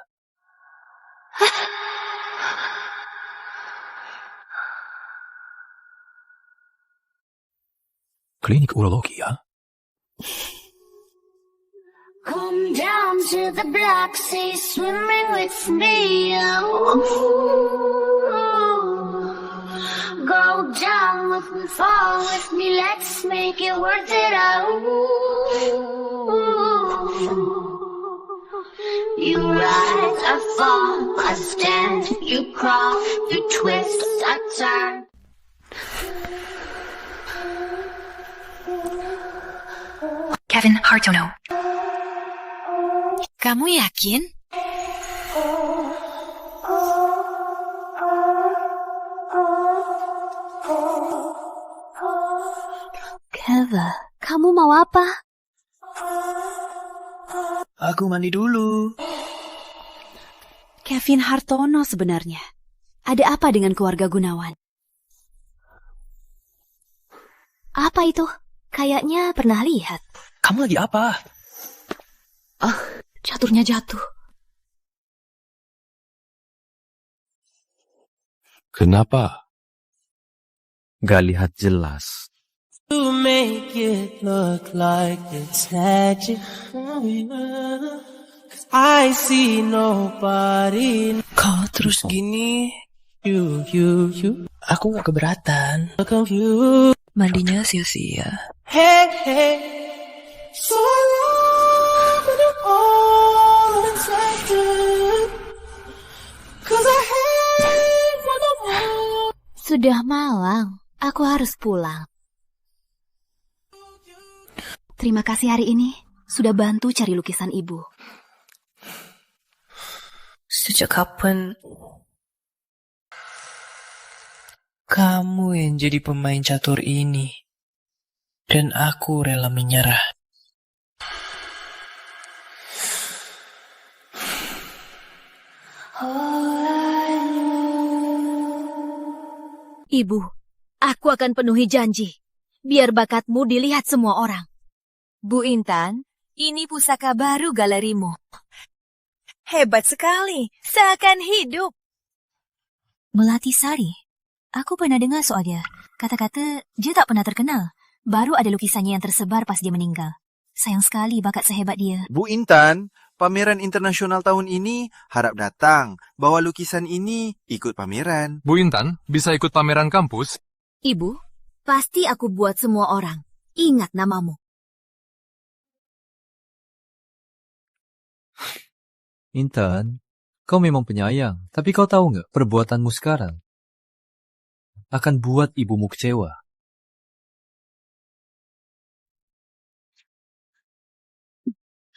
Klinik urologi ya? Come down to the black sea, swimming with me. Go down with me, fall with me, let's make it worth it. You rise, I fall, I stand, you crawl, you twist, I turn. Kevin Hartono. Kamu yakin? Kevin, kamu mau apa? Aku mandi dulu. Kevin Hartono sebenarnya. Ada apa dengan keluarga Gunawan? Apa itu? Kayaknya pernah lihat. Kamu lagi apa? Caturnya jatuh. Kenapa? Gak lihat jelas. To make it look like it's magic. 'Cause I see nobody. Kau terus gini. You. Aku gak keberatan. Confused. Mandinya sia-sia. Hey. So all unexpected. 'Cause I hate when the world. Sudah malam. Aku harus pulang. Terima kasih hari ini sudah bantu cari lukisan ibu. Sejak kapan kamu yang jadi pemain catur ini? Dan aku rela menyerah. Ibu, aku akan penuhi janji. Biar bakatmu dilihat semua orang. Bu Intan, ini pusaka baru galerimu. Hebat sekali, seakan hidup. Melati Sari. Aku pernah dengar soal dia. Kata-kata dia tak pernah terkenal. Baru ada lukisannya yang tersebar pas dia meninggal. Sayang sekali bakat sehebat dia. Bu Intan, pameran internasional tahun ini harap datang. Bawa lukisan ini ikut pameran. Bu Intan, bisa ikut pameran kampus? Ibu, pasti aku buat semua orang ingat namamu. Intan, kau memang penyayang. Tapi kau tahu nggak perbuatanmu sekarang akan buat ibumu kecewa.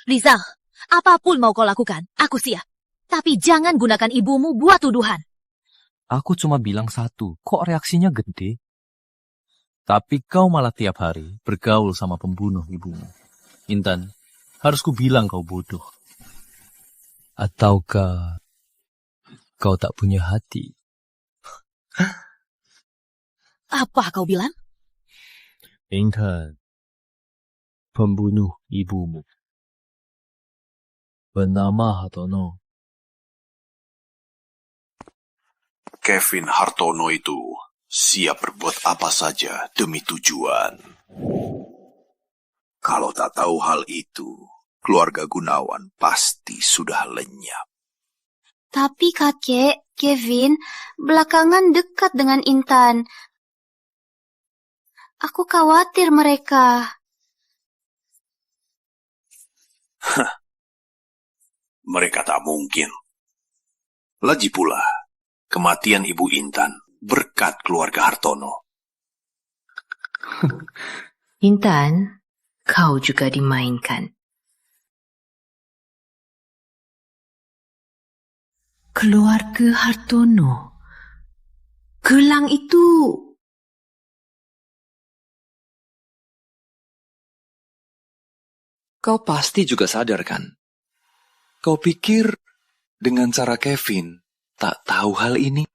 Rizal, apapun mau kau lakukan, aku siap. Tapi jangan gunakan ibumu buat tuduhan. Aku cuma bilang satu, kok reaksinya gede? Tapi kau malah tiap hari bergaul sama pembunuh ibumu. Intan, harus ku bilang kau bodoh. Ataukah kau tak punya hati? Apa kau bilang? Intan, pembunuh ibumu bernama Hartono. Kevin Hartono itu siap berbuat apa saja demi tujuan. Kalau tak tahu hal itu, keluarga Gunawan pasti sudah lenyap. Tapi kakek, Kevin, belakangan dekat dengan Intan. Aku khawatir mereka. Mereka tak mungkin. Lagi pula, kematian Ibu Intan berkat keluarga Hartono. Intan, kau juga dimainkan. Keluarga Hartono. Gelang itu... Kau pasti juga sadar kan? Kau pikir dengan cara Kevin tak tahu hal ini?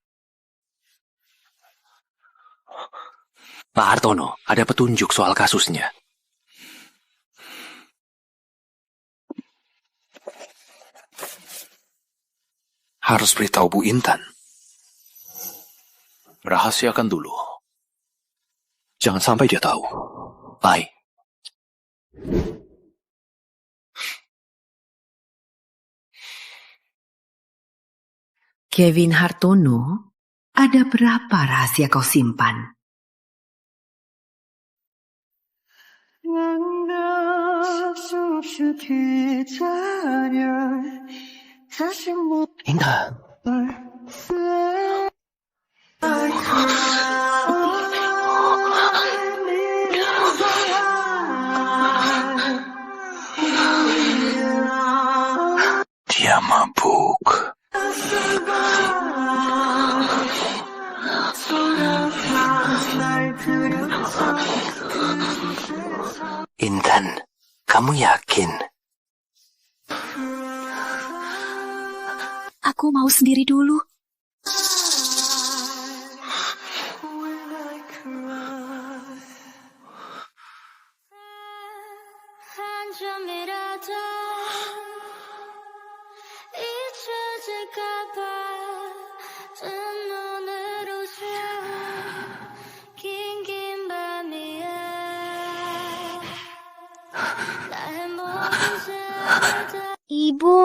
Pak Hartono, ada petunjuk soal kasusnya. Harus beritahu Bu Intan. Rahasiakan dulu. Jangan sampai dia tahu. Baik. Kevin Hartono, ada berapa rahasia kau simpan? Intan. Dia mabuk. Intan, kamu yakin? Aku mau sendiri dulu. Ibu,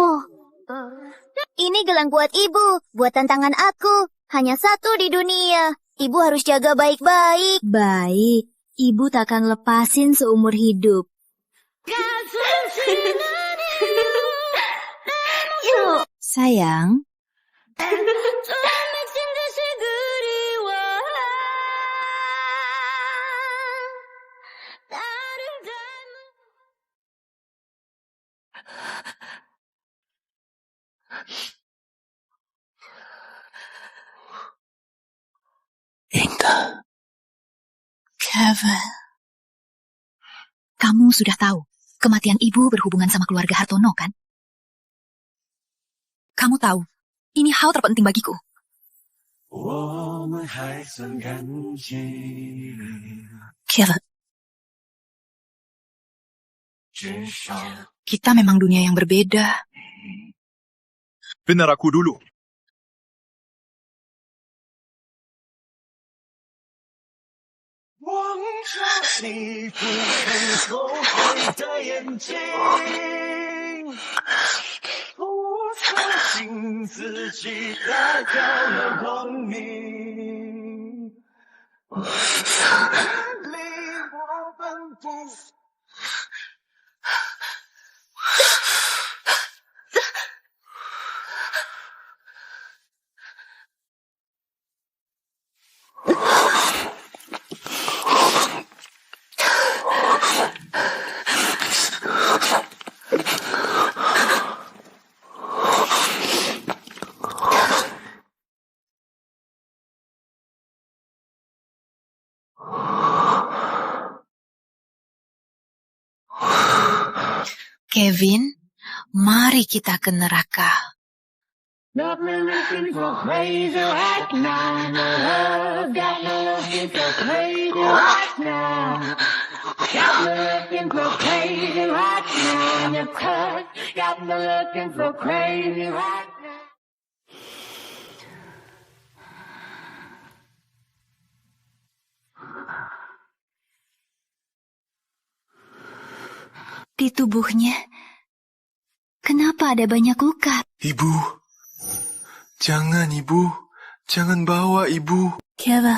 ini gelang buat ibu, buat tantangan aku. Hanya satu di dunia. Ibu harus jaga baik-baik. Baik, ibu tak akan lepasin seumur hidup. Yuk. Sayang, Intan. Kevin. Kamu sudah tahu kematian ibu berhubungan sama keluarga Hartono, kan? Kamu tahu, ini hal terpenting bagiku. Kevin. Kita memang dunia yang berbeda. Benar aku dulu. Kevin, mari kita ke neraka. Got me looking so crazy right now. No love, got me looking so crazy right now. Got me looking so crazy right now. And your touch got me looking so crazy right now. Di tubuhnya, kenapa ada banyak luka? Ibu, jangan ibu, jangan bawa ibu. Kevin,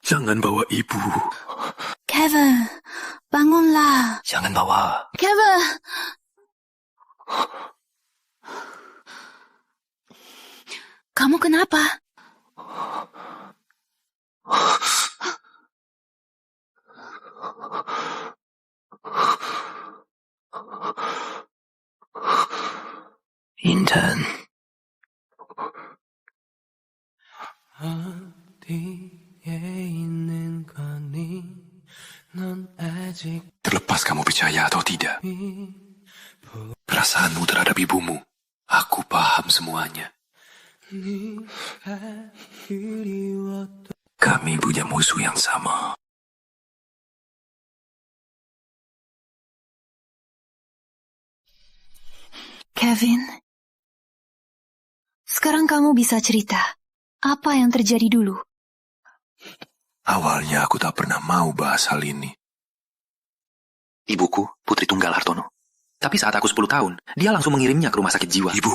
Jangan bawa ibu. Kevin, bangunlah. Jangan bawa. Kevin. Kamu kenapa? Intan. Terlepas kamu percaya atau tidak, perasaanmu terhadap ibumu, aku paham semuanya. Kami punya musuh yang sama. Kevin, sekarang kamu bisa cerita apa yang terjadi dulu. Awalnya aku tak pernah mau bahas hal ini. Ibuku, Putri Tunggal Hartono. Tapi saat aku 10 tahun, dia langsung mengirimnya ke rumah sakit jiwa. Ibu.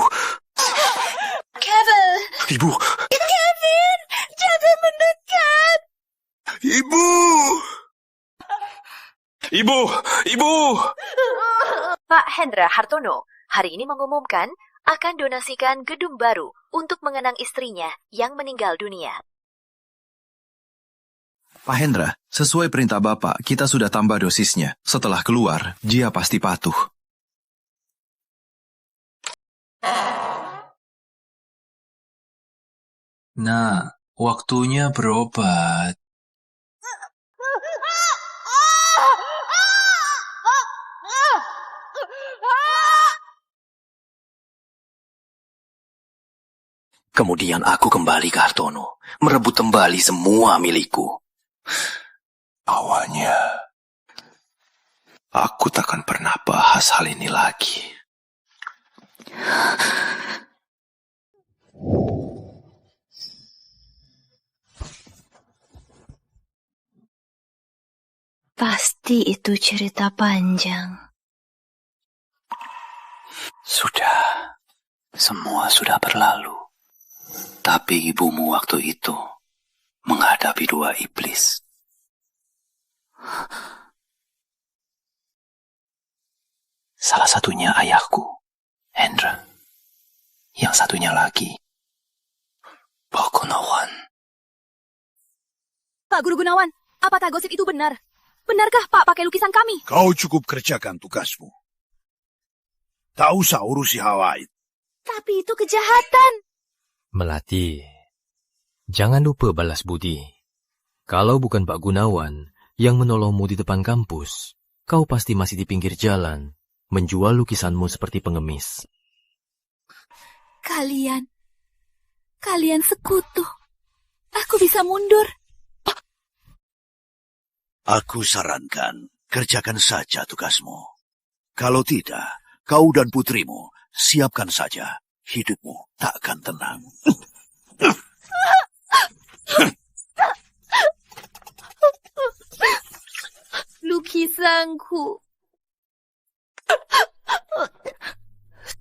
Kevin! Ibu! Kevin! Jangan mendekat! Ibu! Ibu! Ibu! Pak Hendra Hartono hari ini mengumumkan akan donasikan gedung baru untuk mengenang istrinya yang meninggal dunia. Pak Hendra, sesuai perintah Bapak, kita sudah tambah dosisnya. Setelah keluar, dia pasti patuh. Nah, waktunya berobat. Kemudian aku kembali ke Hartono, merebut kembali semua milikku. Awalnya, aku takkan pernah bahas hal ini lagi. Pasti itu cerita panjang. Sudah, semua sudah berlalu. Tapi ibumu waktu itu menghadapi 2 iblis. Salah satunya ayahku, Hendra. Yang satunya lagi, Pak Gunawan. Pak Guru Gunawan, apakah gosip itu benar? Benarkah Pak pakai lukisan kami? Kau cukup kerjakan tugasmu. Tak usah urusi hal lain. Tapi itu kejahatan. Melati, jangan lupa balas budi. Kalau bukan Pak Gunawan yang menolongmu di depan kampus, kau pasti masih di pinggir jalan, menjual lukisanmu seperti pengemis. Kalian sekutu. Aku bisa mundur. Aku sarankan, kerjakan saja tugasmu. Kalau tidak, kau dan putrimu siapkan saja. Hidupmu tak akan tenang. Lukisanku.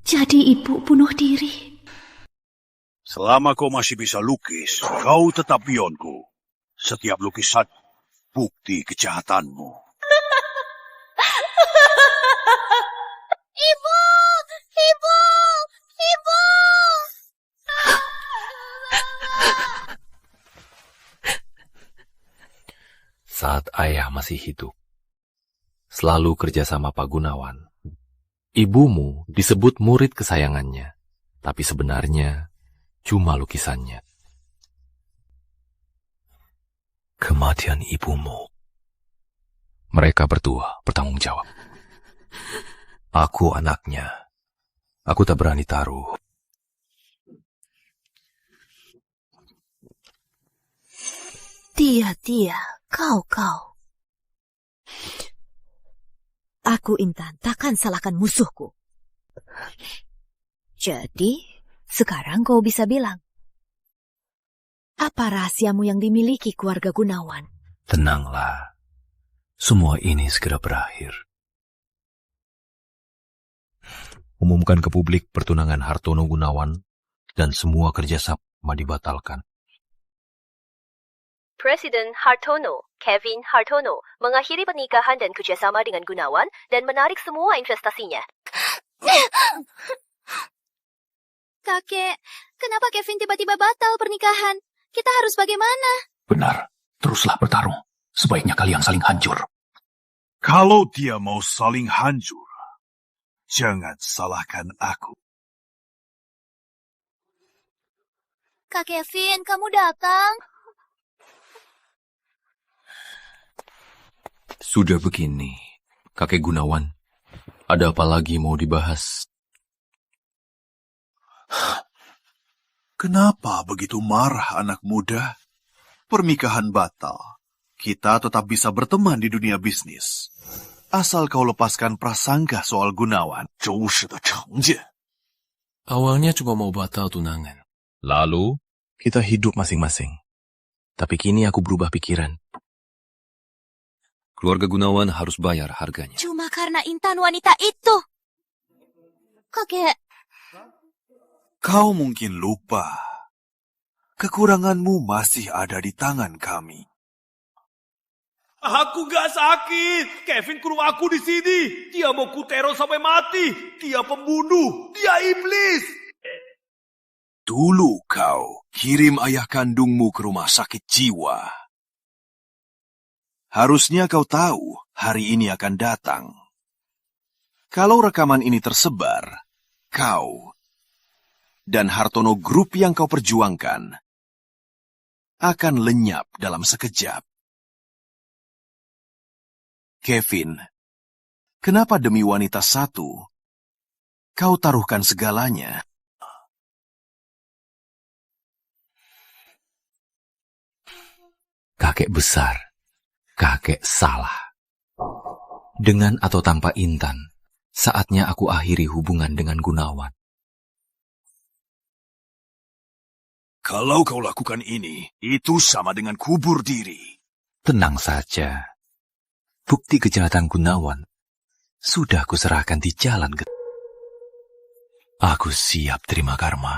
Jadi ibu bunuh diri. Selama kau masih bisa lukis, kau tetap pionku. Setiap lukisan, bukti kejahatanmu. Ibu! Ibu! Ibu! Saat ayah masih hidup, selalu kerja sama Pak Gunawan. Ibumu disebut murid kesayangannya, tapi sebenarnya cuma lukisannya. Kematian ibumu. Mereka berdua bertanggung jawab. Aku anaknya. Aku tak berani taruh. Dia, kau. Aku Intan, takkan salahkan musuhku. Jadi, sekarang kau bisa bilang, apa rahasiamu yang dimiliki keluarga Gunawan? Tenanglah. Semua ini segera berakhir. Umumkan ke publik pertunangan Hartono Gunawan dan semua kerjasama dibatalkan. Presiden Hartono, Kevin Hartono, mengakhiri pernikahan dan kerjasama dengan Gunawan dan menarik semua investasinya. Kakek, kenapa Kevin tiba-tiba batal pernikahan? Kita harus bagaimana? Benar, teruslah bertarung. Sebaiknya kalian saling hancur. Kalau dia mau saling hancur, jangan salahkan aku. Kak Kevin, kamu datang? Sudah begini, kakek Gunawan, ada apa lagi mau dibahas? Kenapa begitu marah anak muda? Pernikahan batal. Kita tetap bisa berteman di dunia bisnis. Asal kau lepaskan prasangka soal Gunawan. Awalnya cuma mau batal tunangan. Lalu, kita hidup masing-masing. Tapi kini aku berubah pikiran. Keluarga Gunawan harus bayar harganya. Cuma karena Intan wanita itu. Kakek. Kau mungkin lupa. Kekuranganmu masih ada di tangan kami. Aku gak sakit. Kevin kurung aku di sini. Dia mau kuteror sampai mati. Dia pembunuh. Dia iblis. Dulu kau kirim ayah kandungmu ke rumah sakit jiwa. Harusnya kau tahu hari ini akan datang. Kalau rekaman ini tersebar, kau dan Hartono Group yang kau perjuangkan akan lenyap dalam sekejap. Kevin, kenapa demi wanita satu kau taruhkan segalanya? Kakek besar, kakek salah. Dengan atau tanpa Intan, saatnya aku akhiri hubungan dengan Gunawan. Kalau kau lakukan ini, itu sama dengan kubur diri. Tenang saja. Bukti kejahatan Gunawan sudah kuserahkan di jalan. Aku siap terima karma.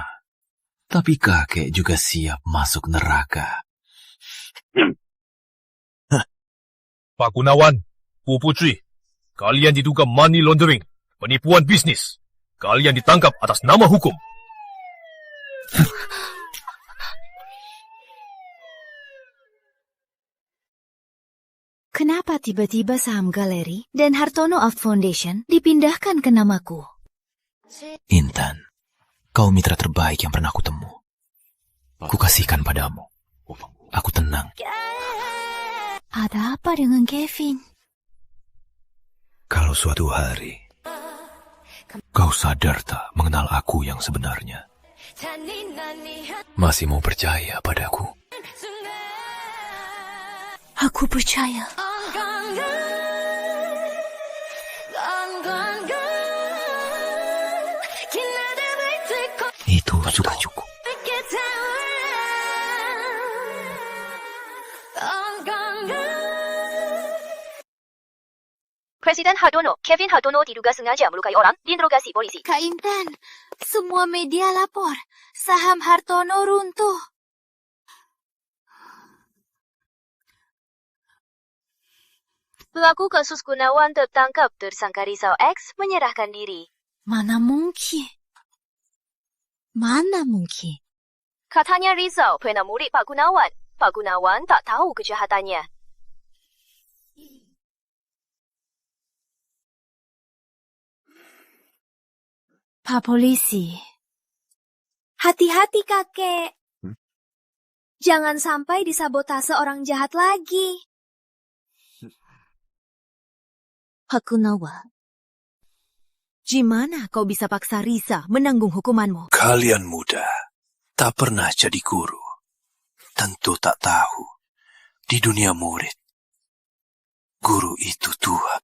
Tapi kakek juga siap masuk neraka. Pak Gunawan, Bu Putri, kalian diduga money laundering, penipuan bisnis. Kalian ditangkap atas nama hukum. Kenapa tiba-tiba saham galeri dan Hartono Art Foundation dipindahkan ke namaku? Intan, kau mitra terbaik yang pernah kutemu. Kukasihkan padamu. Aku tenang. Ada apa dengan Kevin? Kalau suatu hari kau sadar tak mengenal aku yang sebenarnya, masih mau percaya padaku? Aku percaya. Itu sudah cukup. Presiden Hartono, Kevin Hartono diduga sengaja melukai orang, diinterogasi polisi. Kak Intan, semua media lapor. Saham Hartono runtuh. Pelaku kasus Gunawan tertangkap, tersangka Rizal X menyerahkan diri. Mana mungkin? Katanya Rizal pernah murid Pak Gunawan. Pak Gunawan tak tahu kejahatannya. Pak Polisi. Hati-hati kakek. Jangan sampai disabotase orang jahat lagi. Pak Gunawan, Gimana kau bisa paksa Risa menanggung hukumanmu? Kalian muda, tak pernah jadi guru. Tentu tak tahu, di dunia murid, guru itu Tuhan.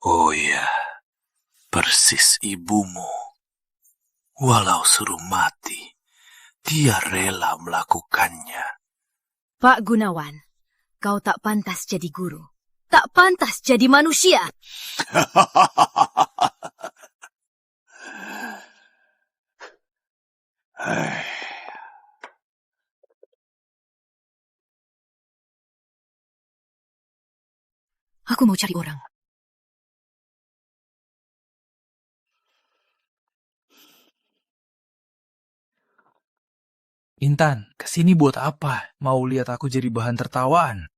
Oh iya, persis ibumu. Walau suruh mati, dia rela melakukannya. Pak Gunawan, kau tak pantas jadi guru. Tak pantas jadi manusia. Aku mau cari orang. Intan, kesini buat apa? Mau lihat aku jadi bahan tertawaan?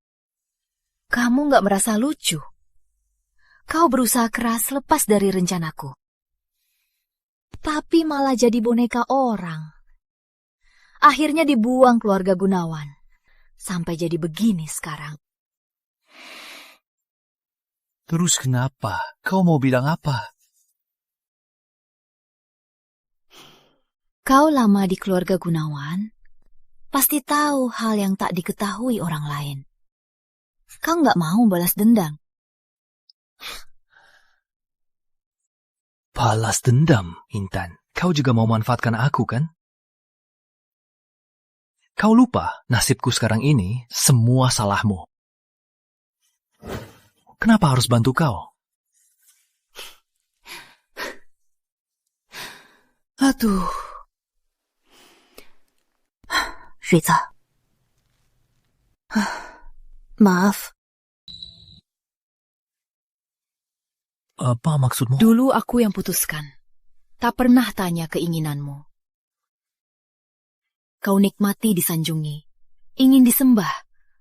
Kamu nggak merasa lucu? Kau berusaha keras lepas dari rencanaku. Tapi malah jadi boneka orang. Akhirnya dibuang keluarga Gunawan. Sampai jadi begini sekarang. Terus kenapa? Kau mau bilang apa? Kau lama di keluarga Gunawan, pasti tahu hal yang tak diketahui orang lain. Kau nggak mau balas dendam. Balas dendam, Intan. Kau juga mau manfaatkan aku, kan? Kau lupa, nasibku sekarang ini semua salahmu. Kenapa harus bantu kau? Aduh. Rita. Maaf. Apa maksudmu? Dulu aku yang putuskan. Tak pernah tanya keinginanmu. Kau nikmati disanjungi. Ingin disembah.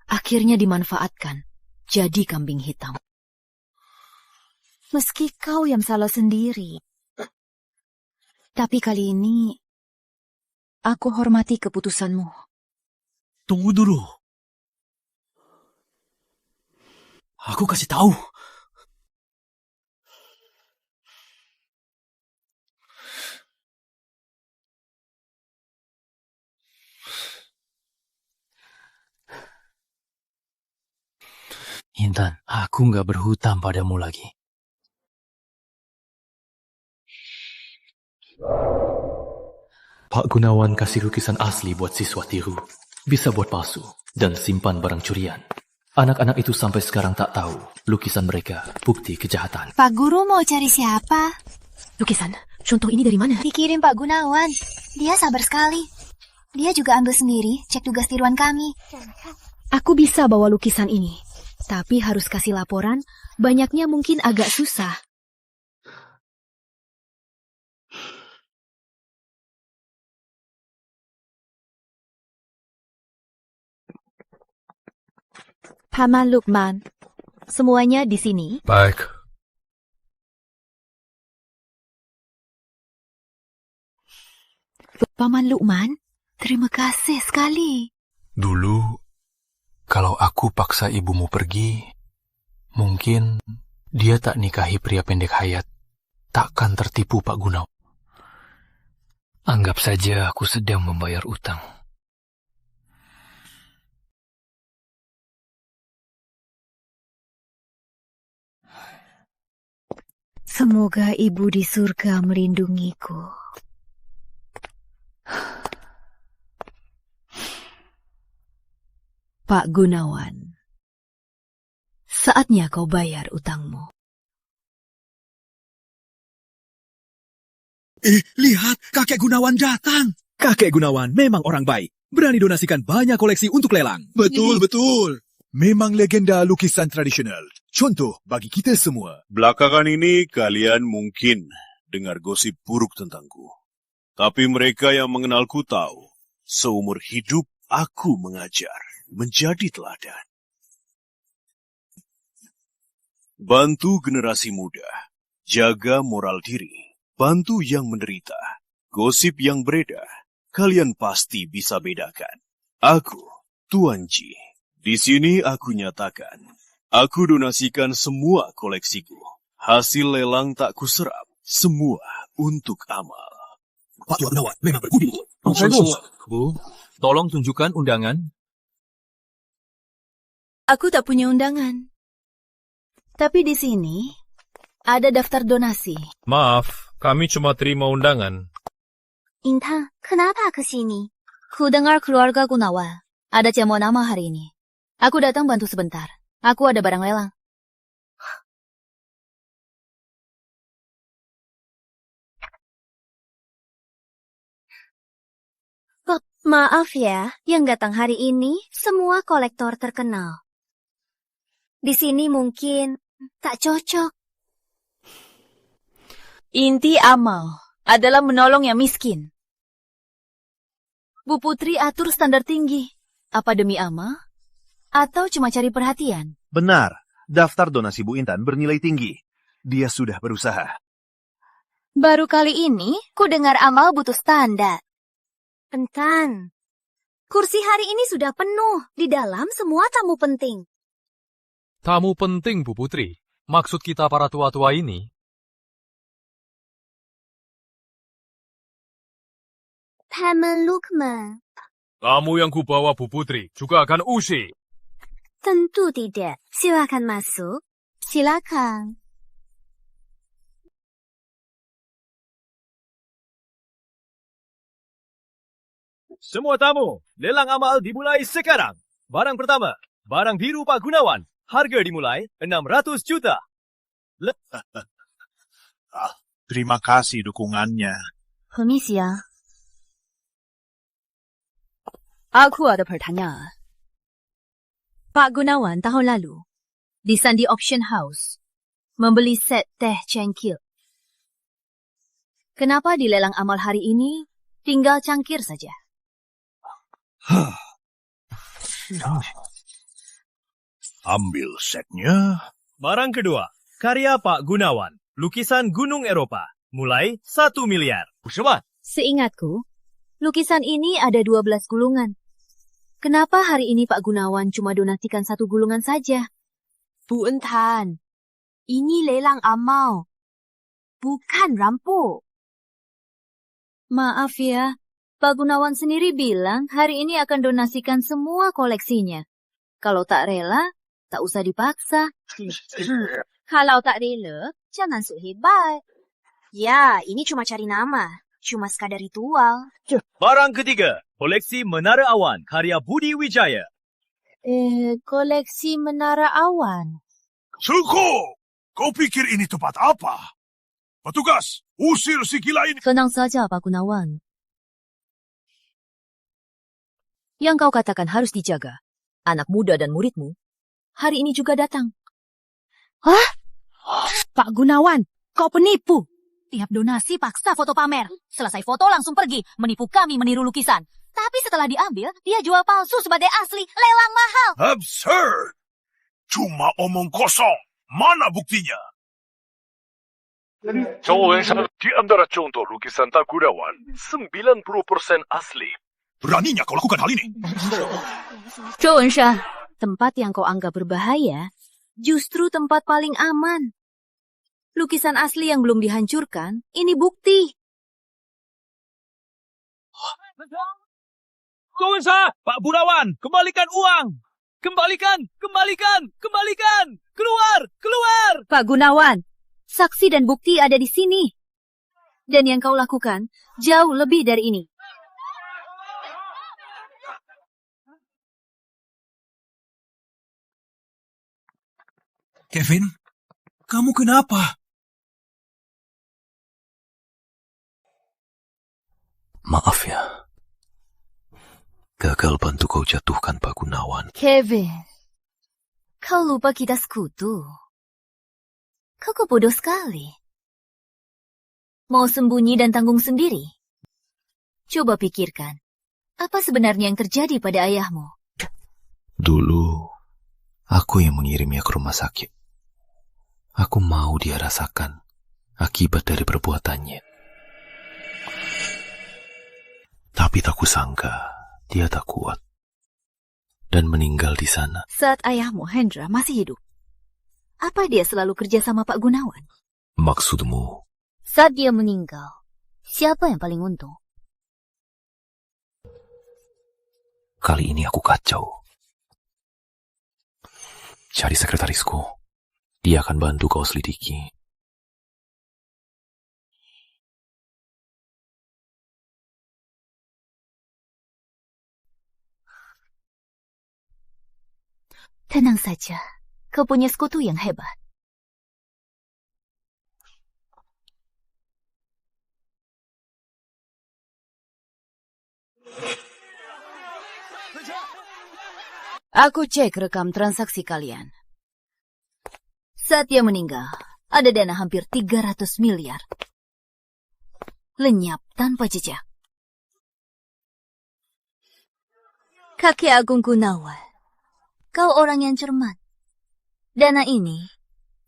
Akhirnya dimanfaatkan. Jadi kambing hitam. Meski kau yang salah sendiri. Tapi kali ini, aku hormati keputusanmu. Tunggu dulu. Aku kasih tahu. Intan, aku nggak berhutang padamu lagi. Pak Gunawan kasih lukisan asli buat siswa tiru. Bisa buat palsu dan simpan barang curian. Anak-anak itu sampai sekarang tak tahu lukisan mereka bukti kejahatan. Pak Guru mau cari siapa? Lukisan, contoh ini dari mana? Dikirim Pak Gunawan. Dia sabar sekali. Dia juga ambil sendiri cek tugas tiruan kami. Aku bisa bawa lukisan ini. Tapi harus kasih laporan, banyaknya mungkin agak susah. Paman Lukman, semuanya di sini. Baik. Paman Lukman, terima kasih sekali. Dulu, kalau aku paksa ibumu pergi, mungkin dia tak nikahi pria pendek hayat. Takkan tertipu Pak Gunawan. Anggap saja aku sedang membayar utang. Semoga ibu di surga melindungiku. Pak Gunawan, saatnya kau bayar utangmu. Lihat, kakek Gunawan datang. Kakek Gunawan memang orang baik. Berani donasikan banyak koleksi untuk lelang. Betul, betul. Memang legenda lukisan tradisional. Contoh bagi kita semua. Belakangan ini kalian mungkin dengar gosip buruk tentangku. Tapi mereka yang mengenalku tahu, seumur hidup aku mengajar, menjadi teladan. Bantu generasi muda, jaga moral diri, bantu yang menderita, gosip yang beredar, kalian pasti bisa bedakan. Aku, Tuan Ji, di sini aku nyatakan, aku donasikan semua koleksiku Hasil lelang tak kuserap, semua untuk amal. Pak Tuan Gunawan memang berbudi. Bu, tolong tunjukkan undangan. Aku tak punya undangan. Tapi di sini ada daftar donasi. Maaf, kami cuma terima undangan. Intan, kenapa ke sini? Ku dengar keluarga Gunawan ada jamu nama hari ini. Aku datang bantu sebentar. Aku ada barang lelang. Maaf ya, yang datang hari ini semua kolektor terkenal. Di sini mungkin tak cocok. Inti amal adalah menolong yang miskin. Bu Putri atur standar tinggi. Apa demi amal? Atau cuma cari perhatian? Benar, daftar donasi Bu Intan bernilai tinggi. Dia sudah berusaha. Baru kali ini, ku dengar amal butuh standar. Intan, kursi hari ini sudah penuh. Di dalam semua tamu penting. Tamu penting, Bu Putri. Maksud kita para tua-tua ini. Pemelukmu. Tamu yang kubawa, Bu Putri, juga akan usik. Tentu tidak. Silakan masuk. Silakan. Semua tamu, lelang amal dimulai sekarang. Barang pertama, barang biru Pak Gunawan. Harga dimulai 600 juta. Terima kasih dukungannya. Permisi ya. Aku ada pertanyaan. Pak Gunawan tahun lalu di Sandi Auction House membeli set teh cangkir. Kenapa di lelang amal hari ini tinggal cangkir saja? Ambil setnya. Barang kedua, karya Pak Gunawan. Lukisan Gunung Eropa. Mulai 1 miliar. Cepat. Seingatku, lukisan ini ada 12 gulungan. Kenapa hari ini Pak Gunawan cuma donasikan 1 gulungan saja? Bu Intan, ini lelang amal. Bukan rampok. Maaf ya, Pak Gunawan sendiri bilang hari ini akan donasikan semua koleksinya. Kalau tak rela, tak usah dipaksa. Kalau tak rela, jangan sok hebat. Ya, ini cuma cari nama. Cuma sekadar ritual. Barang ketiga, koleksi Menara Awan karya Budi Wijaya. Koleksi Menara Awan. Suko! Kau pikir ini tempat apa? Petugas, usir si gila ini. Tenang saja, Pak Gunawan. Yang kau katakan harus dijaga. Anak muda dan muridmu hari ini juga datang. Hah? Pak Gunawan, kau penipu. Tiap donasi paksa foto pamer. Selesai foto langsung pergi, menipu kami meniru lukisan. Tapi setelah diambil, dia jual palsu sebagai asli, lelang mahal. Absurd! Cuma omong kosong. Mana buktinya? Di antara contoh lukisan Tak Gunawan, 90% asli. Beraninya kau lakukan hal ini? Zhou Wenshan, tempat yang kau anggap berbahaya, justru tempat paling aman. Lukisan asli yang belum dihancurkan, ini bukti. Zhou Wenshan, Pak Gunawan, kembalikan uang. Kembalikan. Keluar. Pak Gunawan, saksi dan bukti ada di sini. Dan yang kau lakukan jauh lebih dari ini. Kevin, kamu kenapa? Maaf ya. Gagal bantu kau jatuhkan Pak Gunawan. Kevin, kau lupa kita sekutu. Kau bodoh sekali. Mau sembunyi dan tanggung sendiri? Coba pikirkan, apa sebenarnya yang terjadi pada ayahmu? Dulu, aku yang mengirimnya ke rumah sakit. Aku mau dia rasakan akibat dari perbuatannya. Tapi tak kusangka dia tak kuat dan meninggal di sana. Saat ayahmu, Hendra, masih hidup, Apa dia selalu kerja sama Pak Gunawan? Maksudmu? Saat dia meninggal, siapa yang paling untung? Kali ini aku kacau. Cari sekretarisku. Dia akan bantu kau selidiki. Tenang saja, kau punya sekutu yang hebat. Aku cek rekam transaksi kalian. Saat dia meninggal, ada dana hampir 300 miliar. Lenyap tanpa jejak. Kakek Agung Gunawan, kau orang yang cermat. Dana ini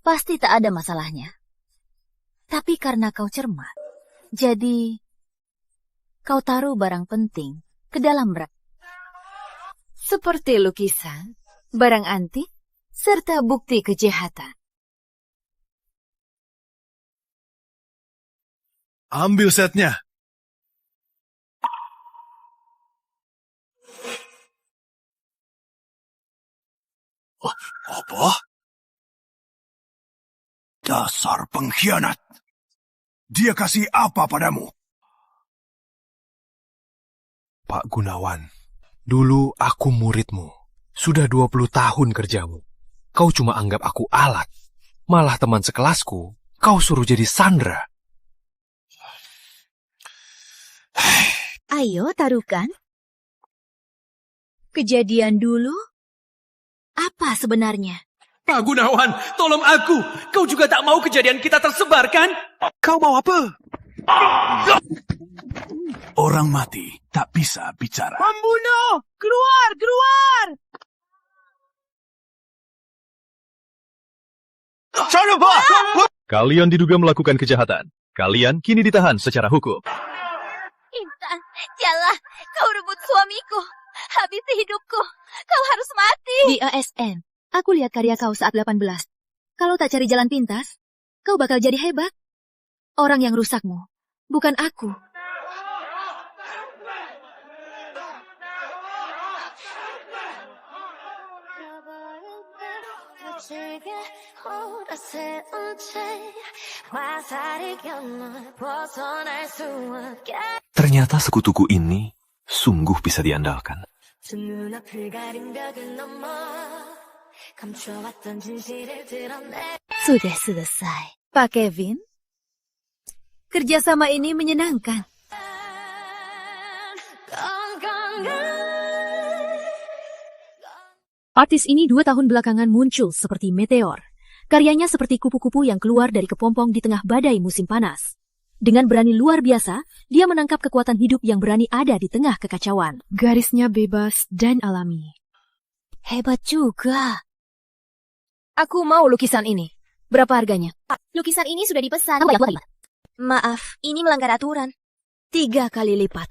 pasti tak ada masalahnya. Tapi karena kau cermat, jadi kau taruh barang penting ke dalam rak. Seperti lukisan, barang antik, serta bukti kejahatan. Ambil setnya. Oh, apa? Dasar pengkhianat. Dia kasih apa padamu? Pak Gunawan, dulu aku muridmu. Sudah 20 tahun kerjamu. Kau cuma anggap aku alat. Malah teman sekelasku, kau suruh jadi sandera. Ayo taruhkan. Kejadian dulu? Apa sebenarnya? Pak Gunawan, tolong aku. Kau juga tak mau kejadian kita tersebar, kan? Kau mau apa? Orang mati tak bisa bicara. Pembunuh! Keluar! Keluar! Kalian diduga melakukan kejahatan. Kalian kini ditahan secara hukum. Intan, jangan. Kau rebut suamiku. Habisi hidupku. Kau harus mati. Di ASN, aku lihat karya kau saat 18. Kalau tak cari jalan pintas, kau bakal jadi hebat. Orang yang rusakmu, bukan aku. Ternyata sekutuku ini sungguh bisa diandalkan. Sudah selesai. Pak Kevin, kerjasama ini menyenangkan. Artis ini 2 tahun belakangan muncul seperti meteor. Karyanya seperti kupu-kupu yang keluar dari kepompong di tengah badai musim panas. Dengan berani luar biasa, dia menangkap kekuatan hidup yang berani ada di tengah kekacauan. Garisnya bebas dan alami. Hebat juga. Aku mau lukisan ini. Berapa harganya? Lukisan ini sudah dipesan. Maaf, ini melanggar aturan. 3 kali lipat.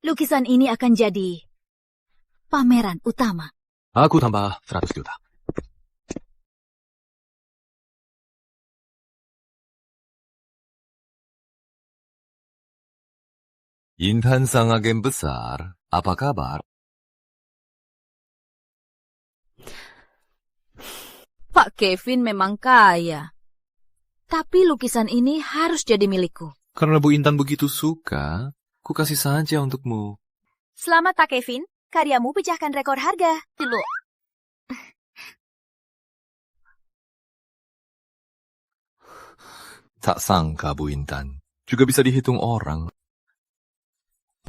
Lukisan ini akan jadi pameran utama. Aku tambah 100 juta. Intan sang agen besar, apa kabar? Pak Kevin memang kaya. Tapi lukisan ini harus jadi milikku. Karena Bu Intan begitu suka, ku kasih saja untukmu. Selamat Pak Kevin, karyamu pecahkan rekor harga. Dulu. Tak sangka Bu Intan, juga bisa dihitung orang.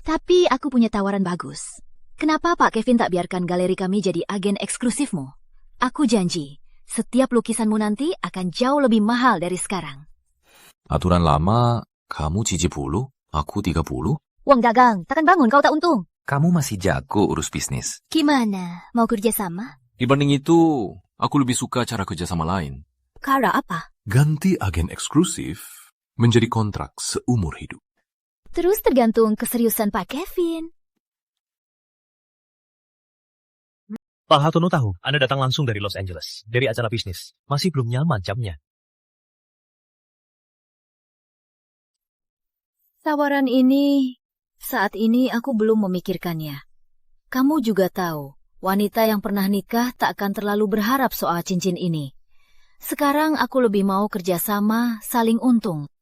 Tapi aku punya tawaran bagus. Kenapa Pak Kevin tak biarkan galeri kami jadi agen eksklusifmu? Aku janji, setiap lukisanmu nanti akan jauh lebih mahal dari sekarang. Aturan lama, kamu 70, aku 30. Uang dagang, takkan bangun kau tak untung. Kamu masih jago urus bisnis. Gimana? Mau kerja sama? Dibanding itu, aku lebih suka cara kerjasama lain. Cara apa? Ganti agen eksklusif menjadi kontrak seumur hidup. Terus tergantung keseriusan Pak Kevin. Pak Hartono tahu Anda datang langsung dari Los Angeles, dari acara bisnis. Masih belum nyaman jamnya. Tawaran ini, saat ini aku belum memikirkannya. Kamu juga tahu, wanita yang pernah nikah tak akan terlalu berharap soal cincin ini. Sekarang aku lebih mau kerjasama, saling untung.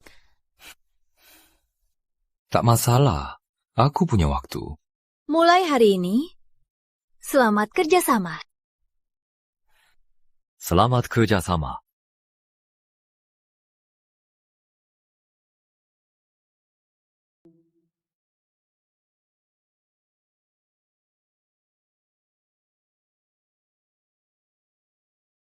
Tak masalah, aku punya waktu. Mulai hari ini, selamat kerjasama. Selamat kerjasama.